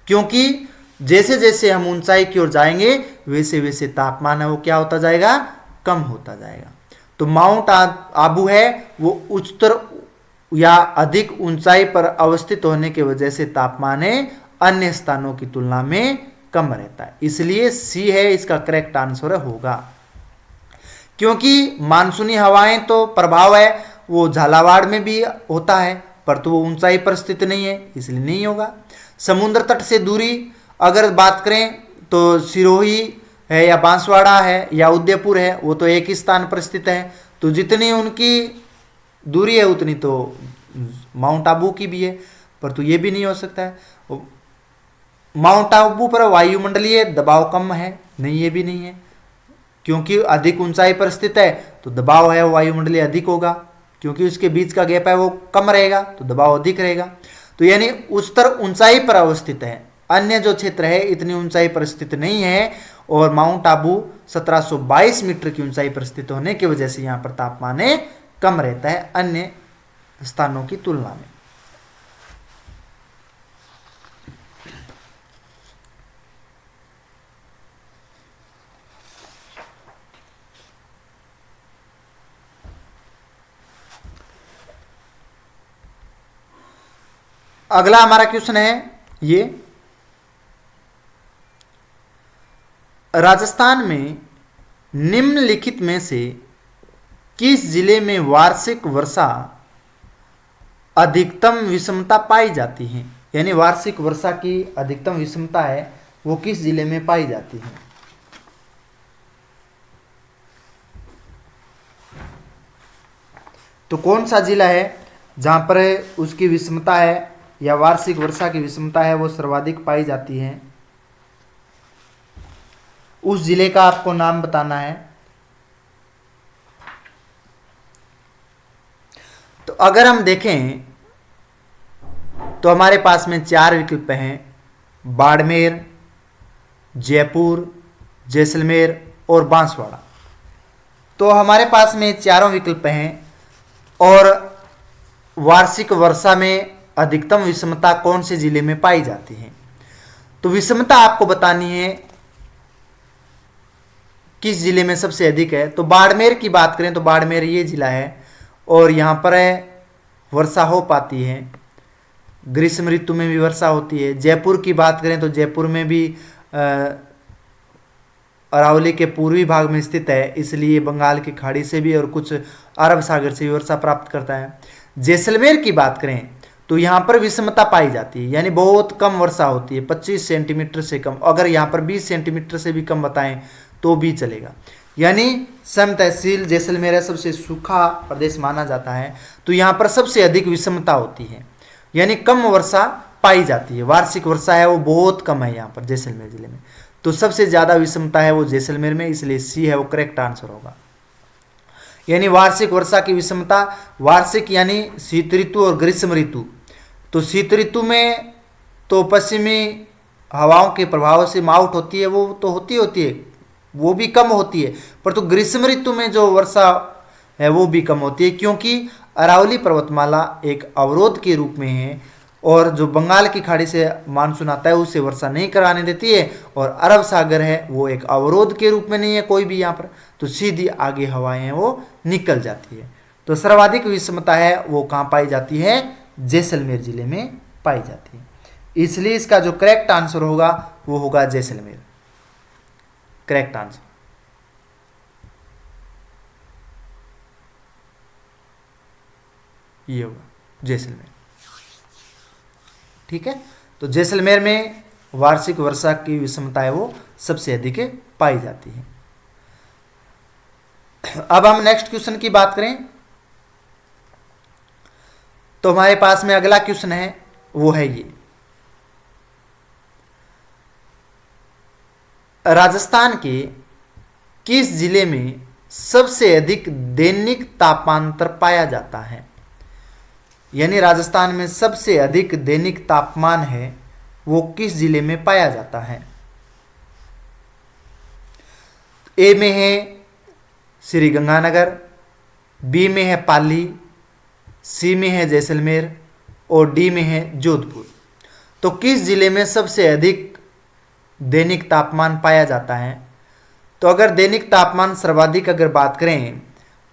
क्योंकि जैसे जैसे हम ऊंचाई की ओर जाएंगे वैसे वैसे तापमान है वो क्या होता जाएगा, कम होता जाएगा। तो माउंट आबू है वो उच्चतर या अधिक ऊंचाई पर अवस्थित होने की वजह से तापमान अन्य स्थानों की तुलना में कम रहता है, इसलिए सी है इसका करेक्ट आंसर होगा। क्योंकि मानसूनी हवाएं तो प्रभाव है वो झालावाड़ में भी होता है पर तो वो ऊंचाई पर स्थित नहीं है, इसलिए नहीं होगा। समुद्र तट से दूरी अगर बात करें तो सिरोही है या बांसवाड़ा है या उदयपुर है, वो तो एक ही स्थान पर स्थित है। तो जितनी उनकी दूरी है उतनी तो माउंट आबू की भी है, पर तो ये भी नहीं हो सकता है। माउंट आबू पर वायुमंडलीय दबाव कम है, नहीं ये भी नहीं है, क्योंकि अधिक ऊंचाई पर स्थित है तो दबाव है वायुमंडलीय अधिक होगा, क्योंकि उसके बीच का गैप है वो कम रहेगा तो दबाव अधिक रहेगा। तो यानी उच्चतर ऊंचाई पर अवस्थित है, अन्य जो क्षेत्र है इतनी ऊंचाई पर स्थित नहीं है, और माउंट आबू 1722 मीटर की ऊंचाई पर स्थित होने की वजह से यहाँ पर तापमान कम रहता है अन्य स्थानों की तुलना में। अगला हमारा क्वेश्चन है ये, राजस्थान में निम्नलिखित में से किस जिले में वार्षिक वर्षा अधिकतम विषमता पाई जाती है? यानी वार्षिक वर्षा की अधिकतम विषमता है वो किस जिले में पाई जाती है? तो कौन सा जिला है जहां पर उसकी विषमता है या वार्षिक वर्षा की विषमता है वो सर्वाधिक पाई जाती है? उस जिले का आपको नाम बताना है। तो अगर हम देखें तो हमारे पास में 4 विकल्प हैं, बाड़मेर, जयपुर, जैसलमेर और बांसवाड़ा। तो हमारे पास में चारों विकल्प हैं, और वार्षिक वर्षा में अधिकतम विषमता कौन से जिले में पाई जाती है? तो विषमता आपको बतानी है किस जिले में सबसे अधिक है। तो बाड़मेर की बात करें तो बाड़मेर ये जिला है, और यहाँ पर वर्षा हो पाती है, ग्रीष्म ऋतु में भी वर्षा होती है। जयपुर की बात करें तो जयपुर में भी अरावली के पूर्वी भाग में स्थित है, इसलिए बंगाल की खाड़ी से भी और कुछ अरब सागर से भी वर्षा प्राप्त करता है। जैसलमेर की बात करें तो यहाँ पर विषमता पाई जाती है, यानी बहुत कम वर्षा होती है, 25 सेंटीमीटर से कम। अगर यहाँ पर 20 सेंटीमीटर से भी कम बताएं तो भी चलेगा। यानी सम तहसील जैसलमेर सबसे सूखा प्रदेश माना जाता है, तो यहाँ पर सबसे अधिक विषमता होती है, यानी कम वर्षा पाई जाती है। वार्षिक वर्षा है वो बहुत कम है यहाँ पर जैसलमेर जिले में, तो सबसे ज़्यादा विषमता है वो जैसलमेर में, इसलिए सी है वो करेक्ट आंसर होगा। यानी वार्षिक वर्षा की विषमता, वार्षिक यानी शीत ऋतु और ग्रीष्म ऋतु। तो शीत ऋतु में तो पश्चिमी हवाओं के प्रभाव से माउट होती है, वो तो होती है, वो भी कम होती है, पर तो ग्रीष्म ऋतु में जो वर्षा है वो भी कम होती है, क्योंकि अरावली पर्वतमाला एक अवरोध के रूप में है, और जो बंगाल की खाड़ी से मानसून आता है उससे वर्षा नहीं कराने देती है, और अरब सागर है वो एक अवरोध के रूप में नहीं है कोई भी यहाँ पर, तो सीधी आगे हवाएं हैं वो निकल जाती है। तो सर्वाधिक विषमता है वो कहाँ पाई जाती है? जैसलमेर जिले में पाई जाती है, इसलिए इसका जो करेक्ट आंसर होगा वो होगा जैसलमेर। करेक्ट आंसर ये होगा जैसलमेर। ठीक है, तो जैसलमेर में वार्षिक वर्षा की विषमता है वो सबसे अधिक पाई जाती है। अब हम नेक्स्ट क्वेश्चन की बात करें तो हमारे पास में अगला क्वेश्चन है वो है ये, राजस्थान के किस जिले में सबसे अधिक दैनिक तापांतर पाया जाता है? यानी राजस्थान में सबसे अधिक दैनिक तापमान है वो किस जिले में पाया जाता है? ए में है श्री गंगानगर, बी में है पाली, सी में है जैसलमेर और डी में है जोधपुर। तो किस जिले में सबसे अधिक दैनिक तापमान पाया जाता है? तो अगर दैनिक तापमान सर्वाधिक अगर बात करें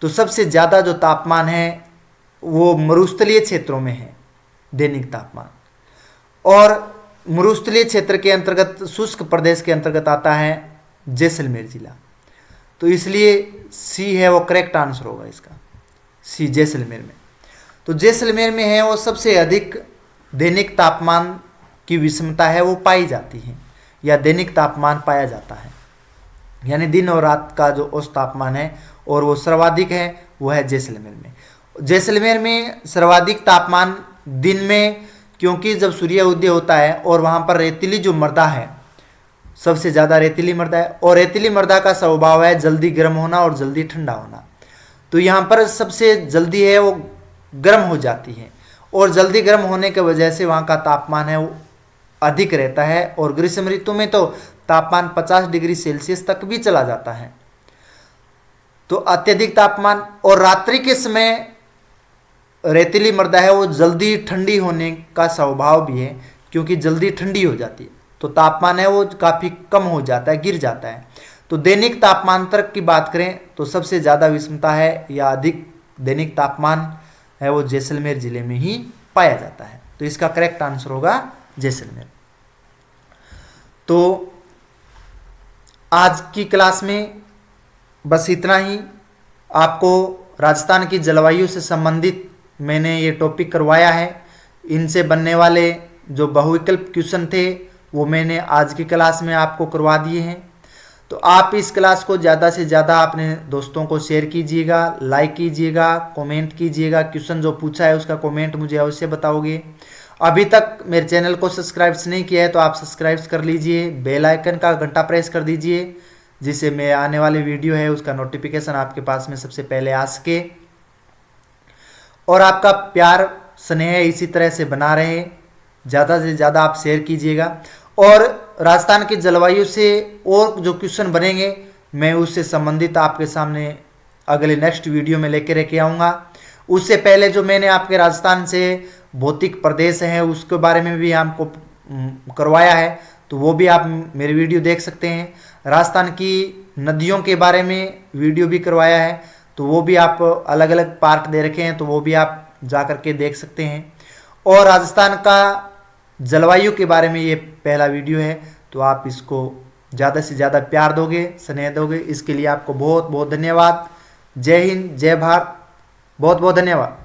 तो सबसे ज़्यादा जो तापमान है वो मरुस्थलीय क्षेत्रों में है दैनिक तापमान, और मरुस्थलीय क्षेत्र के अंतर्गत शुष्क प्रदेश के अंतर्गत आता है जैसलमेर जिला। तो इसलिए सी है वो करेक्ट आंसर होगा इसका, सी जैसलमेर में। तो जैसलमेर में है वो सबसे अधिक दैनिक तापमान की विषमता है वो पाई जाती है, या दैनिक तापमान पाया जाता है। यानी दिन और रात का जो औसत तापमान है, और वो सर्वाधिक है वो है जैसलमेर में। जैसलमेर में सर्वाधिक तापमान दिन में, क्योंकि जब सूर्य उदय होता है और वहाँ पर रेतीली जो मृदा है, सबसे ज़्यादा रेतीली मृदा है, और रेतीली मृदा का स्वभाव है जल्दी गर्म होना और जल्दी ठंडा होना। तो यहाँ पर सबसे जल्दी है वो गर्म हो जाती है, और जल्दी गर्म होने की वजह से वहाँ का तापमान है वो अधिक रहता है। और ग्रीष्म ऋतु में तो तापमान 50 डिग्री सेल्सियस तक भी चला जाता है। तो अत्यधिक तापमान, और रात्रि के समय रेतीली मृदा है वो जल्दी ठंडी होने का स्वभाव भी है, क्योंकि जल्दी ठंडी हो जाती है, तो तापमान है वो काफ़ी कम हो जाता है, गिर जाता है। तो दैनिक तापमांतर की बात करें तो सबसे ज़्यादा विषमता है या अधिक दैनिक तापमान है वो जैसलमेर जिले में ही पाया जाता है। तो इसका करेक्ट आंसर होगा जैसलमेर। तो आज की क्लास में बस इतना ही। आपको राजस्थान की जलवायु से संबंधित मैंने ये टॉपिक करवाया है। इनसे बनने वाले जो बहुविकल्प क्वेश्चन थे वो मैंने आज की क्लास में आपको करवा दिए हैं। तो आप इस क्लास को ज़्यादा से ज़्यादा अपने दोस्तों को शेयर कीजिएगा, लाइक कीजिएगा, कमेंट कीजिएगा। क्वेश्चन जो पूछा है उसका कमेंट मुझे अवश्य बताओगे। अभी तक मेरे चैनल को सब्सक्राइब नहीं किया है तो आप सब्सक्राइब कर लीजिए, बेल आइकन का घंटा प्रेस कर दीजिए, जिससे मैं आने वाले वीडियो है उसका नोटिफिकेशन आपके पास में सबसे पहले आ सके। और आपका प्यार स्नेह इसी तरह से बना रहे, ज़्यादा से ज़्यादा आप शेयर कीजिएगा। और राजस्थान की जलवायु से और जो क्वेश्चन बनेंगे मैं उससे संबंधित आपके सामने अगले नेक्स्ट वीडियो में लेके रखे आऊँगा। उससे पहले जो मैंने आपके राजस्थान से भौतिक प्रदेश हैं उसके बारे में भी आपको करवाया है, तो वो भी आप मेरे वीडियो देख सकते हैं। राजस्थान की नदियों के बारे में वीडियो भी करवाया है, तो वो भी आप अलग अलग पार्ट दे रखे हैं, तो वो भी आप जा कर के देख सकते हैं। और राजस्थान का जलवायु के बारे में ये पहला वीडियो है, तो आप इसको ज़्यादा से ज़्यादा प्यार दोगे, स्नेह दोगे, इसके लिए आपको बहुत बहुत धन्यवाद। जय हिंद, जय भारत, बहुत बहुत धन्यवाद।